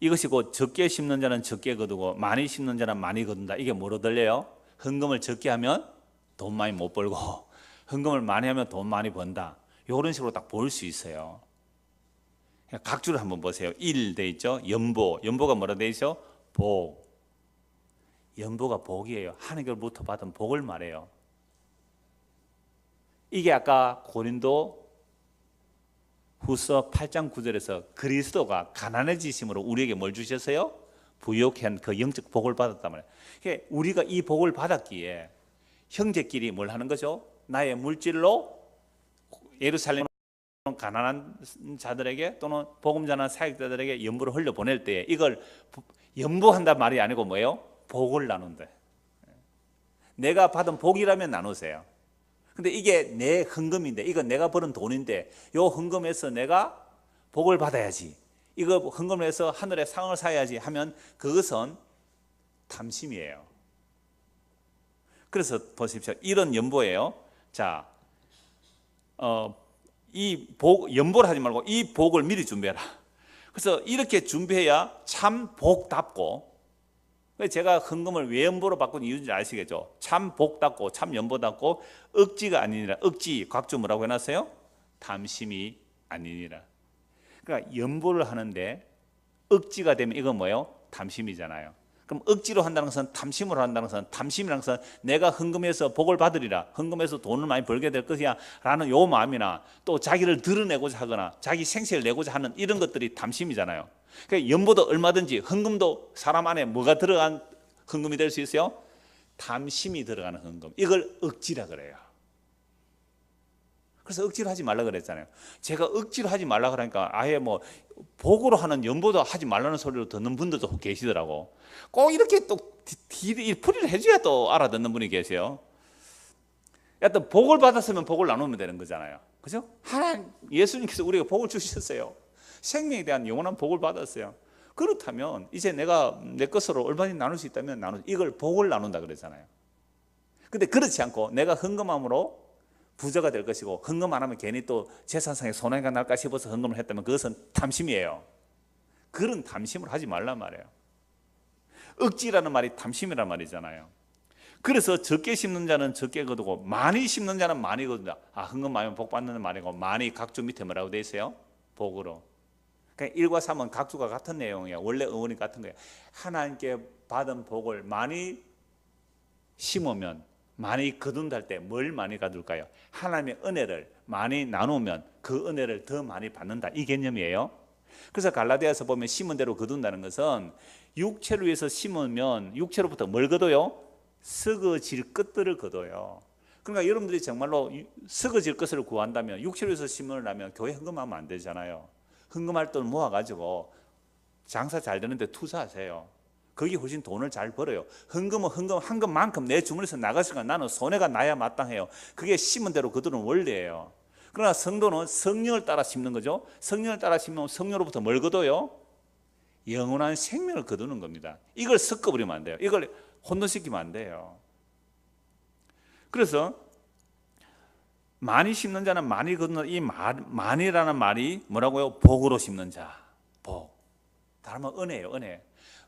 이것이 곧 적게 심는 자는 적게 거두고 많이 심는 자는 많이 거둔다. 이게 뭐로 들려요? 헌금을 적게 하면 돈 많이 못 벌고 헌금을 많이 하면 돈 많이 번다. 이런 식으로 딱 볼 수 있어요. 각주를 한번 보세요. 1 돼 있죠. 연보가 뭐라 돼 있죠? 복. 연보가 복이에요. 하나님께로부터 받은 복을 말해요. 이게 아까 고린도 후서 8장 9절에서 그리스도가 가난해지심으로 우리에게 뭘 주셨어요? 부욕한 그 영적 복을 받았단 말이에요. 그러니까 우리가 이 복을 받았기에 형제끼리 뭘 하는 거죠? 나의 물질로 예루살렘 가난한 자들에게 또는 복음 전하는 사역자들에게 연부를 흘려 보낼 때 이걸 연부한단 말이 아니고 뭐예요? 복을 나눈다. 내가 받은 복이라면 나누세요. 근데 이게 내 헌금인데, 이건 내가 버는 돈인데, 요 헌금에서 내가 복을 받아야지, 이거 헌금을 해서 하늘에 상을 사야지 하면 그것은 탐심이에요. 그래서 보십시오. 이런 연보예요. 자, 이 복, 연보를 하지 말고 이 복을 미리 준비해라. 그래서 이렇게 준비해야 참 복답고, 제가 헌금을 왜 연보로 바꾼 이유인지 아시겠죠? 참 복답고 참 연보답고 억지가 아니니라. 억지, 각주 뭐라고 해놨어요? 탐심이 아니니라. 그러니까 연보를 하는데 억지가 되면 이건 뭐예요? 탐심이잖아요. 그럼 억지로 한다는 것은, 탐심으로 한다는 것은, 탐심이라는 것은 내가 헌금해서 복을 받으리라, 헌금해서 돈을 많이 벌게 될 것이야 라는 요 마음이나, 또 자기를 드러내고자 하거나 자기 생색을 내고자 하는 이런 것들이 탐심이잖아요. 그러니까 연보도 얼마든지, 헌금도 사람 안에 뭐가 들어간 헌금이 될 수 있어요? 탐심이 들어가는 헌금. 이걸 억지라 그래요. 그래서 억지로 하지 말라 그랬잖아요. 제가 억지로 하지 말라 그러니까 아예 뭐 복으로 하는 연보도 하지 말라는 소리로 듣는 분들도 계시더라고. 꼭 이렇게 또 풀이를 해줘야 또 알아듣는 분이 계세요. 여튼 복을 받았으면 복을 나누면 되는 거잖아요. 그죠? 하나님, 예수님께서 우리에게 복을 주셨어요. 생명에 대한 영원한 복을 받았어요. 그렇다면 이제 내가 내 것으로 얼마든지 나눌 수 있다면 이걸 복을 나눈다 그랬잖아요. 근데 그렇지 않고 내가 헌금함으로 부자가 될 것이고, 헌금 안 하면 괜히 또 재산상에 손해가 날까 싶어서 헌금을 했다면 그것은 탐심이에요. 그런 탐심을 하지 말란 말이에요. 억지라는 말이 탐심이란 말이잖아요. 그래서 적게 심는 자는 적게 거두고 많이 심는 자는 많이 거둔다. 헌금 많이 하면 복 받는 말이고, 많이 각주 밑에 뭐라고 돼 있어요? 복으로. 그러니까 1과 3은 각주가 같은 내용이에요. 원래 어원이 같은 거예요. 하나님께 받은 복을 많이 심으면, 많이 거둔다 할 때 뭘 많이 거둘까요? 하나님의 은혜를 많이 나누면 그 은혜를 더 많이 받는다, 이 개념이에요. 그래서 갈라디아서 보면 심은 대로 거둔다는 것은, 육체를 위해서 심으면 육체로부터 뭘 거둬요? 썩어질 것들을 거둬요. 그러니까 여러분들이 정말로 썩어질 것을 구한다면, 육체를 위해서 심으려면 교회 헌금하면 안 되잖아요. 헌금할 돈 모아가지고 장사 잘 되는데 투자하세요. 거기 훨씬 돈을 잘 벌어요. 헌금은 한 것만큼 내 주머니에서 나가시면 나는 손해가 나야 마땅해요. 그게 심은 대로 거두는 원리예요. 그러나 성도는 성령을 따라 심는 거죠. 성령을 따라 심으면 성령으로부터 뭘 거둬요? 영원한 생명을 거두는 겁니다. 이걸 섞어버리면 안 돼요. 이걸 혼돈시키면 안 돼요. 그래서 많이 심는 자는 많이 거두는, 이 많이라는 말이 뭐라고요? 복으로 심는 자, 복. 다른 말 은혜예요, 은혜.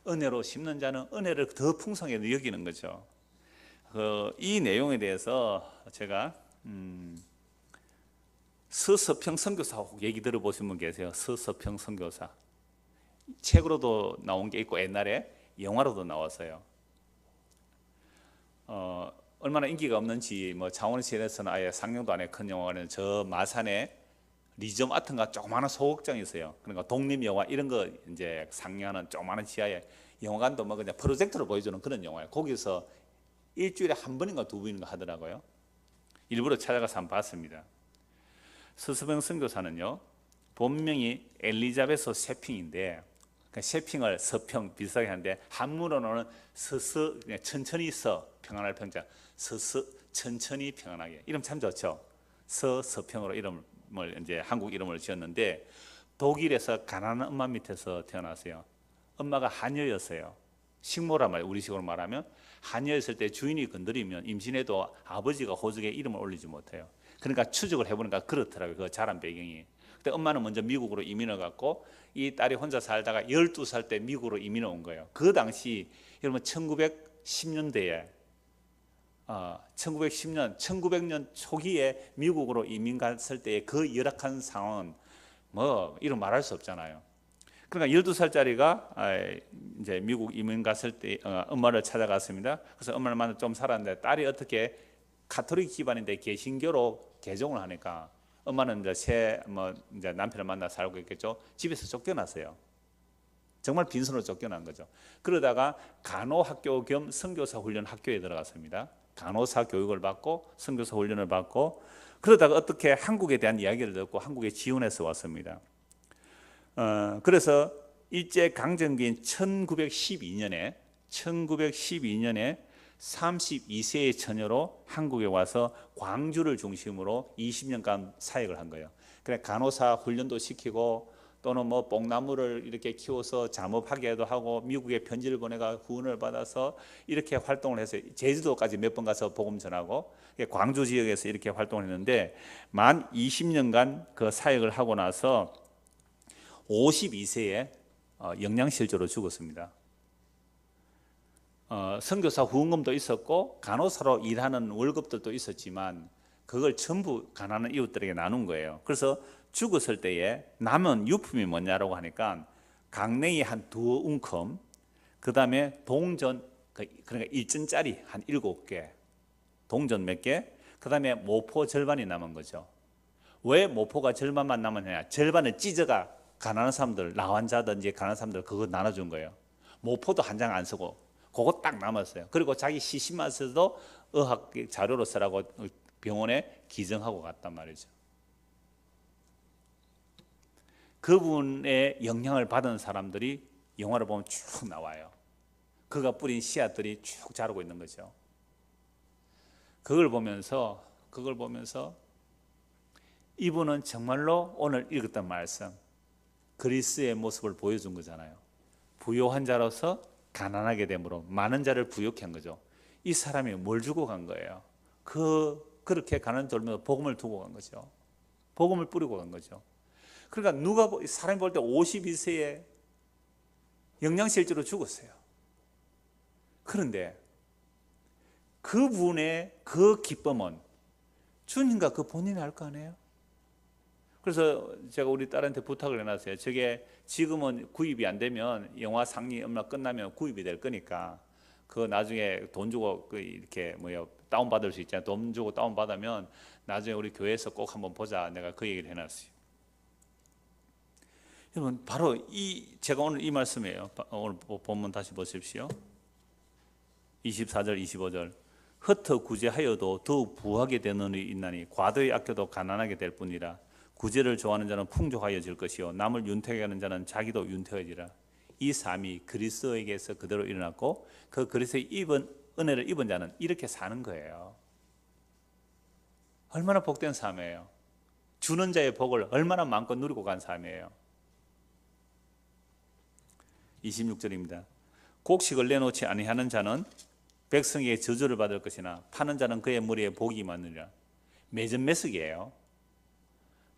은혜로 심는 자는 은혜를 더 풍성하게 여기는 거죠. 이 내용에 대해서 제가 서서평 선교사 혹 얘기 들어보신 분 계세요? 서서평 선교사. 책으로도 나온 게 있고 옛날에 영화로도 나왔어요. 얼마나 인기가 없는지 뭐 창원시에서는 아예 상영도 안 해. 큰 영화관에는 저 마산에 리점 아트인가 조그마한 소극장이 있어요. 그러니까 독립 영화 이런 거 이제 상영하는 조그마한 지하에 영화관도 뭐 그냥 프로젝터로 보여주는 그런 영화예요. 거기서 일주일에 한 번인가 두 번인가 하더라고요. 일부러 찾아가서 한번 봤습니다. 서서평 선교사는요, 본명이 엘리자베스 세핑인데, 세핑을 서평 비슷하게 하는데 한문으로는 서서, 그냥 천천히 평안할 평자, 서서 천천히 평안하게. 이름 참 좋죠. 서서평으로 이름을 이제 한국 이름을 지었는데, 독일에서 가난한 엄마 밑에서 태어났어요. 엄마가 한여였어요. 식모란 말이에요. 우리식으로 말하면 하녀였을 때 주인이 건드리면 임신해도 아버지가 호적에 이름을 올리지 못해요. 그러니까 추적을 해보니까 그렇더라고요. 그 자란 배경이. 근데 엄마는 먼저 미국으로 이민을 갔고 이 딸이 혼자 살다가 12살 때 미국으로 이민을 온 거예요. 그 당시 여러분 1910년대에 1900년 초기에 미국으로 이민 갔을 때의 그 열악한 상황은 뭐 이런 말할 수 없잖아요. 그러니까 12살짜리가 이제 미국 이민 갔을 때 엄마를 찾아갔습니다. 그래서 엄마를 만나 좀 살았는데 딸이 어떻게 가톨릭 집안인데 개신교로 개종을 하니까 엄마는 이제 이제 남편을 만나 살고 있겠죠. 집에서 쫓겨났어요. 정말 빈손으로 쫓겨난 거죠. 그러다가 간호학교 겸 선교사 훈련 학교에 들어갔습니다. 간호사 교육을 받고 선교사 훈련을 받고 그러다가 어떻게 한국에 대한 이야기를 듣고 한국에 지원해서 왔습니다. 그래서 일제 강점기인 1912년에 32세의 처녀로 한국에 와서 광주를 중심으로 20년간 사역을 한 거예요. 그래 간호사 훈련도 시키고 또는 뭐 뽕나무를 이렇게 키워서 잠업하게도 하고 미국에 편지를 보내가 후원을 받아서 이렇게 활동을 해서 제주도까지 몇 번 가서 복음 전하고 광주 지역에서 이렇게 활동을 했는데 만 20년간 그 사역을 하고 나서 52세에 영양실조로 죽었습니다. 선교사 후원금도 있었고 간호사로 일하는 월급들도 있었지만 그걸 전부 가난한 이웃들에게 나눈 거예요. 그래서 죽었을 때에 남은 유품이 뭐냐라고 하니까 강냉이 한 2움큼, 그 다음에 동전 그러니까 1전짜리 한 7개, 동전 몇 개, 그 다음에 모포 절반이 남은 거죠. 왜 모포가 절반만 남았냐? 절반을 찢어가 가난한 사람들, 나환자든지 가난한 사람들 그거 나눠준 거예요. 모포도 한 장 안 쓰고 그거 딱 남았어요. 그리고 자기 시신마서도 의학 자료로 쓰라고 병원에 기증하고 갔단 말이죠. 그분의 영향을 받은 사람들이 영화를 보면 쭉 나와요. 그가 뿌린 씨앗들이 쭉 자라고 있는 거죠. 그걸 보면서 이분은 정말로 오늘 읽었던 말씀 그리스의 모습을 보여준 거잖아요. 부요한 자로서 가난하게 됨으로 많은 자를 부욕해 한 거죠. 이 사람이 뭘 주고 간 거예요? 그렇게 가난을 돌면서 복음을 두고 간 거죠. 복음을 뿌리고 간 거죠. 그러니까 누가 사람이 볼 때 52세에 영양실조로 죽었어요. 그런데 그분의 그 기쁨은 주님과 그 본인이 알 거 아니에요? 그래서 제가 우리 딸한테 부탁을 해놨어요. 저게 지금은 구입이 안 되면 영화 상리 음악 끝나면 구입이 될 거니까 그 나중에 돈 주고 이렇게 다운받을 수 있잖아요. 돈 주고 다운받으면 나중에 우리 교회에서 꼭 한번 보자. 내가 그 얘기를 해놨어요. 여러분 바로 제가 오늘 이 말씀이에요. 오늘 본문 다시 보십시오. 24절 25절 흩어 구제하여도 더욱 부하게 되는 일이 있나니 과도히 아껴도 가난하게 될 뿐이라. 구제를 좋아하는 자는 풍족하여질 것이요 남을 윤택하게 하는 자는 자기도 윤택해지라. 이 삶이 그리스도에게서 그대로 일어났고 그 그리스도의 은혜를 입은 자는 이렇게 사는 거예요. 얼마나 복된 삶이에요. 주는 자의 복을 얼마나 마음껏 누리고 간 삶이에요. 26절입니다. 곡식을 내놓지 아니하는 자는 백성에게 저주를 받을 것이나 파는 자는 그의 머리에 복이 많으리라. 매전 매석이에요.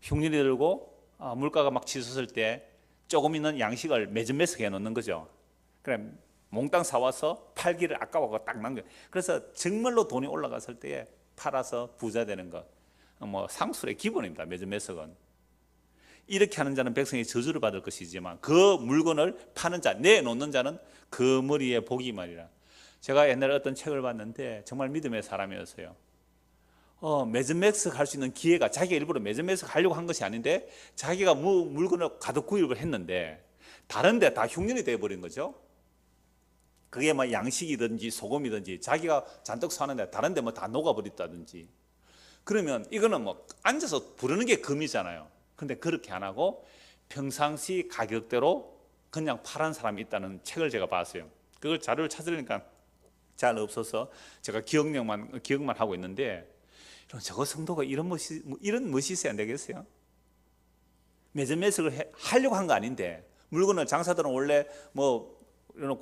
흉년이 들고 물가가 막 치솟을 때 조금 있는 양식을 매전 매석해 놓는 거죠. 그래 몽땅 사와서 팔기를 아까워하고 딱 남겨. 그래서 정말로 돈이 올라갔을 때에 팔아서 부자 되는 것, 상술의 기본입니다. 매전 매석은. 이렇게 하는 자는 백성이 저주를 받을 것이지만 그 물건을 파는 자, 내놓는 자는 그 머리에 복이 많으리라. 제가 옛날에 어떤 책을 봤는데 정말 믿음의 사람이었어요. 매전 매석 할 수 있는 기회가 자기가 일부러 매전 매석 하려고 한 것이 아닌데 자기가 물건을 가득 구입을 했는데 다른 데 다 흉년이 되어버린 거죠. 그게 양식이든지 소금이든지 자기가 잔뜩 사는데 다른 데 다 녹아버렸다든지. 그러면 이거는 앉아서 부르는 게 금이잖아요. 근데 그렇게 안 하고 평상시 가격대로 그냥 파란 사람이 있다는 책을 제가 봤어요. 그걸 자료를 찾으려니까 잘 없어서 제가 기억만 하고 있는데 저거 성도가 이런 멋이 있어야 안 되겠어요? 매전 매석을 하려고 한 거 아닌데 물건을 장사들은 원래 이런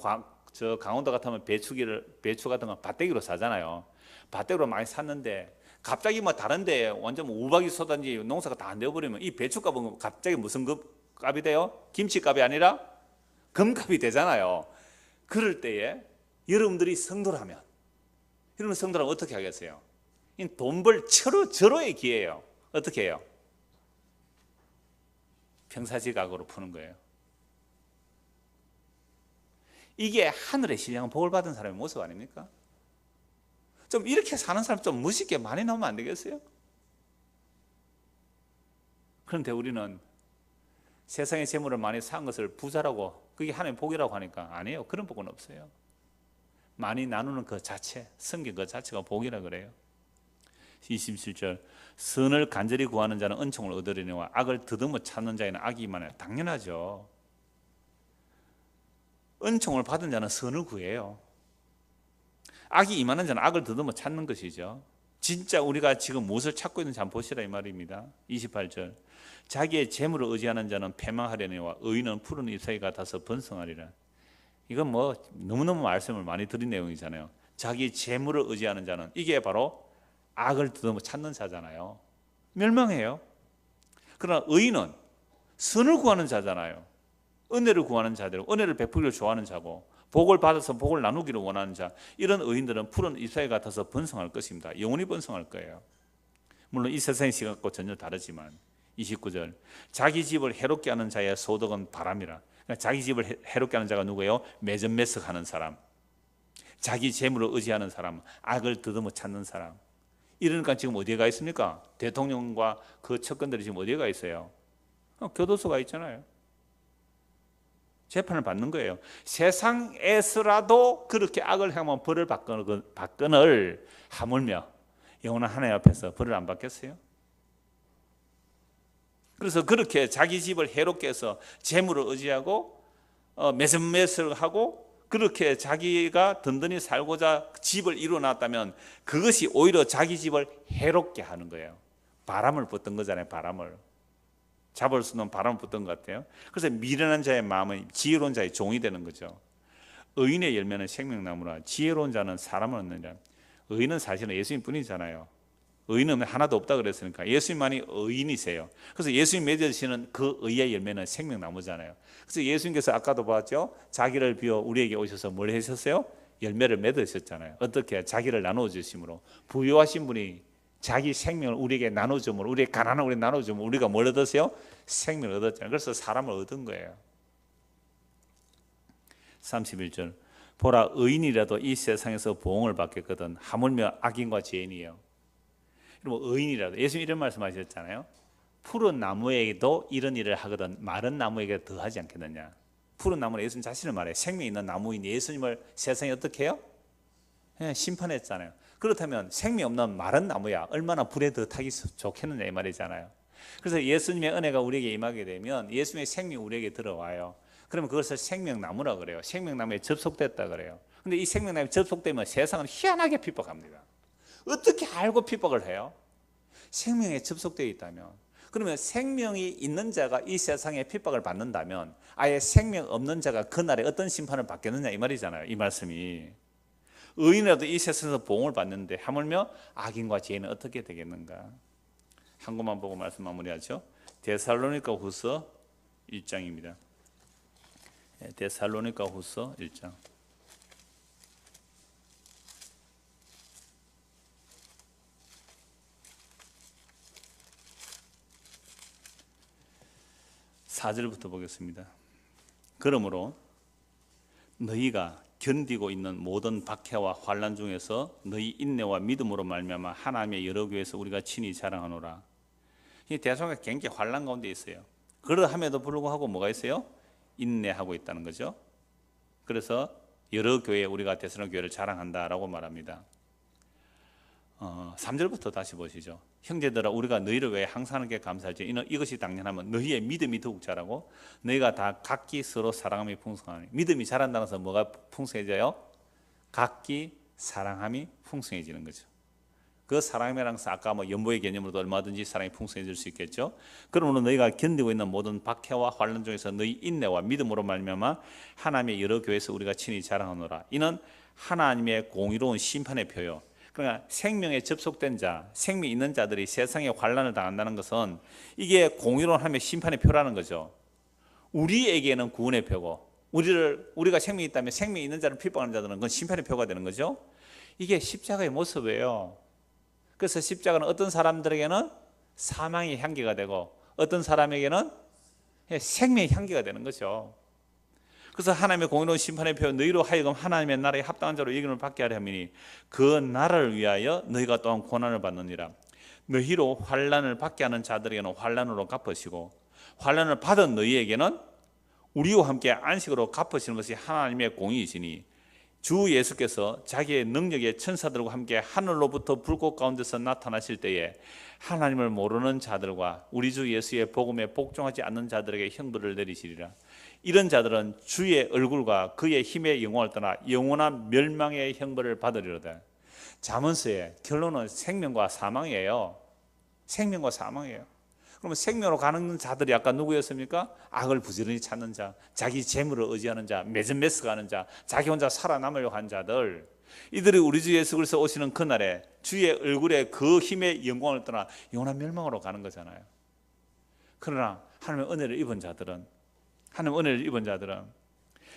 저 강원도 같으면 배추 같은 거 밭대기로 사잖아요. 밭대기로 많이 샀는데 갑자기 뭐 다른데 완전 우박이 쏟아지 농사가 다 안 되어버리면 이 배추값은 갑자기 무슨 값이 돼요? 김치값이 아니라 금값이 되잖아요. 그럴 때에 여러분들이 성도라면 어떻게 하겠어요? 돈 벌 절호의 기회예요. 어떻게 해요? 평사지각으로 푸는 거예요. 이게 하늘의 신령한 복을 받은 사람의 모습 아닙니까? 좀 이렇게 사는 사람 좀 멋있게 많이 나오면 안 되겠어요? 그런데 우리는 세상의 재물을 많이 산 것을 부자라고, 그게 하나님의 복이라고 하니까 아니에요. 그런 복은 없어요. 많이 나누는 그 자체, 섬긴 그 자체가 복이라 그래요. 27절, 선을 간절히 구하는 자는 은총을 얻으려니와 악을 더듬어 찾는 자에는 악이 임하네. 당연하죠. 은총을 받은 자는 선을 구해요. 악이 임하는 자는 악을 더듬어 찾는 것이죠. 진짜 우리가 지금 무엇을 찾고 있는지 한번 보시라 이 말입니다. 28절, 자기의 재물을 의지하는 자는 패망하려니와 의인은 푸른 잎사귀 같아서 번성하리라. 이건 뭐 너무너무 말씀을 많이 드린 내용이잖아요. 자기 재물을 의지하는 자는, 이게 바로 악을 더듬어 찾는 자잖아요. 멸망해요. 그러나 의인은 선을 구하는 자잖아요. 은혜를 구하는 자들, 은혜를 베풀기를 좋아하는 자고 복을 받아서 복을 나누기를 원하는 자, 이런 의인들은 푸른 잎사귀 같아서 번성할 것입니다. 영원히 번성할 거예요. 물론 이 세상의 시각과 전혀 다르지만. 29절, 자기 집을 해롭게 하는 자의 소득은 바람이라. 그러니까 자기 집을 해롭게 하는 자가 누구예요? 매점매석하는 사람, 자기 재물을 의지하는 사람, 악을 더듬어 찾는 사람. 이러니까 지금 어디에 가 있습니까? 대통령과 그 측근들이 지금 어디에 가 있어요? 교도소가 있잖아요. 재판을 받는 거예요. 세상에서라도 그렇게 악을 행하면 벌을 받거늘 하물며 영원한 하나님 앞에서 벌을 안 받겠어요? 그래서 그렇게 자기 집을 해롭게 해서 재물을 의지하고 매점매석하고 그렇게 자기가 든든히 살고자 집을 이루어놨다면 그것이 오히려 자기 집을 해롭게 하는 거예요. 바람을 붙던 거잖아요. 바람을 잡을 수 없는 바람을 붙던 것 같아요. 그래서 미련한 자의 마음은 지혜로운 자의 종이 되는 거죠. 의인의 열매는 생명나무라. 지혜로운 자는 사람을 얻느니라. 의인은 사실은 예수님 뿐이잖아요. 의인은 하나도 없다 그랬으니까 예수님만이 의인이세요. 그래서 예수님 맺으시는 그 의의 열매는 생명나무잖아요. 그래서 예수님께서 아까도 봤죠. 자기를 비워 우리에게 오셔서 뭘 하셨어요? 열매를 맺으셨잖아요. 어떻게? 자기를 나누어 주심으로. 부유하신 분이 자기 생명을 우리에게 나눠줌으로, 우리의 가난을 우리에게 나눠줌으로 우리가 뭘 얻었어요? 생명을 얻었잖아요. 그래서 사람을 얻은 거예요. 31절, 보라 의인이라도 이 세상에서 보응을 받겠거든 하물며 악인과 죄인이에요. 여러분, 의인이라도, 예수님 이런 말씀하셨잖아요. 푸른 나무에게도 이런 일을 하거든 마른 나무에게 더 하지 않겠느냐. 푸른 나무는 예수님 자신을 말해요. 생명 있는 나무인 예수님을 세상에 어떻게 해요? 심판했잖아요. 그렇다면 생명 없는 마른 나무야 얼마나 불에 더 타기 좋겠느냐 이 말이잖아요. 그래서 예수님의 은혜가 우리에게 임하게 되면 예수님의 생명이 우리에게 들어와요. 그러면 그것을 생명나무라 그래요. 생명나무에 접속됐다 그래요. 근데 이 생명나무에 접속되면 세상은 희한하게 핍박합니다. 어떻게 알고 핍박을 해요? 생명에 접속되어 있다면. 그러면 생명이 있는 자가 이 세상에 핍박을 받는다면 아예 생명 없는 자가 그날에 어떤 심판을 받겠느냐 이 말이잖아요. 이 말씀이. 의인이라도 이 세상에서 보응을 받는데 하물며 악인과 죄인은 어떻게 되겠는가? 한 것만 보고 말씀 마무리하죠. 데살로니가 후서 1장입니다. 데살로니가 후서 1장. (4절부터) 보겠습니다. 그러므로 너희가 견디고 있는 모든 박해와 환난 중에서 너희 인내와 믿음으로 말미암아 하나님의 여러 교회에서 우리가 친히 자랑하노라. 이 대성교회가 굉장히 환난 가운데 있어요. 그러함에도 불구하고 뭐가 있어요? 인내하고 있다는 거죠. 그래서 여러 교회 우리가 데살로니가 교회를 자랑한다라고 말합니다. 3절부터 다시 보시죠. 형제들아 우리가 너희를 위해 항상 하나님께 감사하지 이것이 당연하면 너희의 믿음이 더욱 자라고 너희가 다 각기 서로 사랑함이 풍성하니. 믿음이 자란다는 것은 뭐가 풍성해져요? 각기 사랑함이 풍성해지는 거죠. 그 사랑이라는 것은 아까 연보의 개념으로도 얼마든지 사랑이 풍성해질 수 있겠죠. 그러므로 너희가 견디고 있는 모든 박해와 환난 중에서 너희 인내와 믿음으로 말미암아 하나님의 여러 교회에서 우리가 친히 자랑하노라. 이는 하나님의 공의로운 심판의 표요. 그러니까 생명에 접속된 자, 생명이 있는 자들이 세상에 환난을 당한다는 것은 이게 공의로운 하나님의 심판의 표라는 거죠. 우리에게는 구원의 표고, 우리가 생명이 있다면 생명이 있는 자를 핍박하는 자들은 그건 심판의 표가 되는 거죠. 이게 십자가의 모습이에요. 그래서 십자가는 어떤 사람들에게는 사망의 향기가 되고 어떤 사람에게는 생명의 향기가 되는 거죠. 그래서 하나님의 공의로운 심판의 표, 너희로 하여금 하나님의 나라에 합당한 자로 여김을 받게 하려 함이니 그 나라를 위하여 너희가 또한 고난을 받느니라. 너희로 환난을 받게 하는 자들에게는 환난으로 갚으시고 환난을 받은 너희에게는 우리와 함께 안식으로 갚으시는 것이 하나님의 공의이시니 주 예수께서 자기의 능력의 천사들과 함께 하늘로부터 불꽃 가운데서 나타나실 때에 하나님을 모르는 자들과 우리 주 예수의 복음에 복종하지 않는 자들에게 형벌을 내리시리라. 이런 자들은 주의 얼굴과 그의 힘의 영광을 떠나 영원한 멸망의 형벌을 받으리로다. 잠언서의 결론은 생명과 사망이에요. 생명과 사망이에요. 그러면 생명으로 가는 자들이 아까 누구였습니까? 악을 부지런히 찾는 자, 자기 재물을 의지하는 자, 매점매스가 하는 자, 자기 혼자 살아남으려고 한 자들, 이들이 우리 주 예수 그리스도 오시는 그날에 주의 얼굴에 그 힘의 영광을 떠나 영원한 멸망으로 가는 거잖아요. 그러나 하나님의 은혜를 입은 자들은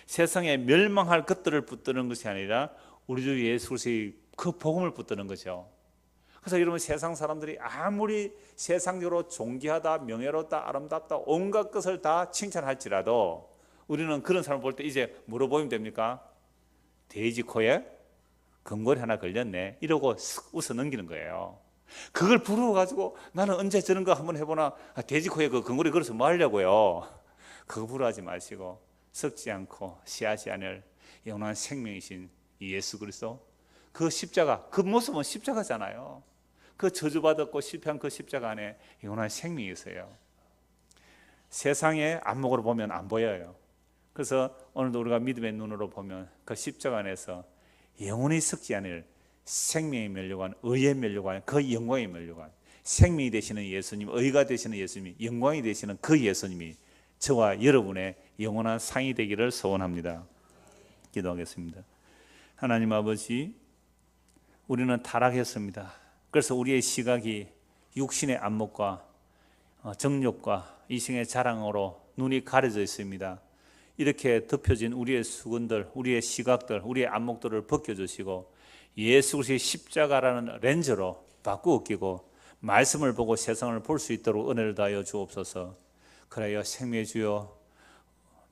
세상에 멸망할 것들을 붙드는 것이 아니라 우리 주 예수 그리스도의 그 복음을 붙드는 거죠. 그래서 여러분, 세상 사람들이 아무리 세상적으로 존귀하다, 명예롭다, 아름답다, 온갖 것을 다 칭찬할지라도 우리는 그런 사람을 볼 때 이제 뭐로 보이면 됩니까? 돼지 코에 금고리 하나 걸렸네 이러고 웃어 넘기는 거예요. 그걸 부러워가지고 나는 언제 저런 거 한번 해보나, 돼지 코에 그 금고리 걸어서 뭐 하려고요? 그거 부러워하지 마시고 썩지 않고 시하지 않을 영원한 생명이신 예수 그리스도, 그 십자가, 그 모습은 십자가잖아요. 그 저주받았고 실패한 그 십자가 안에 영원한 생명이 있어요. 세상의 안목으로 보면 안 보여요. 그래서 오늘도 우리가 믿음의 눈으로 보면 그 십자가 안에서 영원히 썩지 않을 생명의 면류관, 의의 면류관, 그 영광의 면류관, 생명이 되시는 예수님, 의가 되시는 예수님이, 영광이 되시는 그 예수님이 저와 여러분의 영원한 상이 되기를 소원합니다. 기도하겠습니다. 하나님 아버지, 우리는 타락했습니다. 그래서 우리의 시각이 육신의 안목과 정욕과 이생의 자랑으로 눈이 가려져 있습니다. 이렇게 덮여진 우리의 수건들, 우리의 시각들, 우리의 안목들을 벗겨주시고 예수 그리스도의 십자가라는 렌즈로 바꾸어 끼고 말씀을 보고 세상을 볼 수 있도록 은혜를 다하여 주옵소서. 그래야 생명의 주여,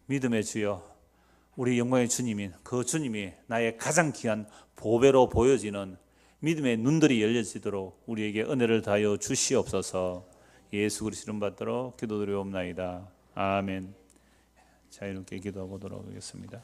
믿음의 주여, 우리 영광의 주님인 그 주님이 나의 가장 귀한 보배로 보여지는 믿음의 눈들이 열려지도록 우리에게 은혜를 다하여 주시옵소서. 예수 그리스도 이름 받들어 기도드리옵나이다. 아멘. 자유롭게 기도하고 돌아오겠습니다.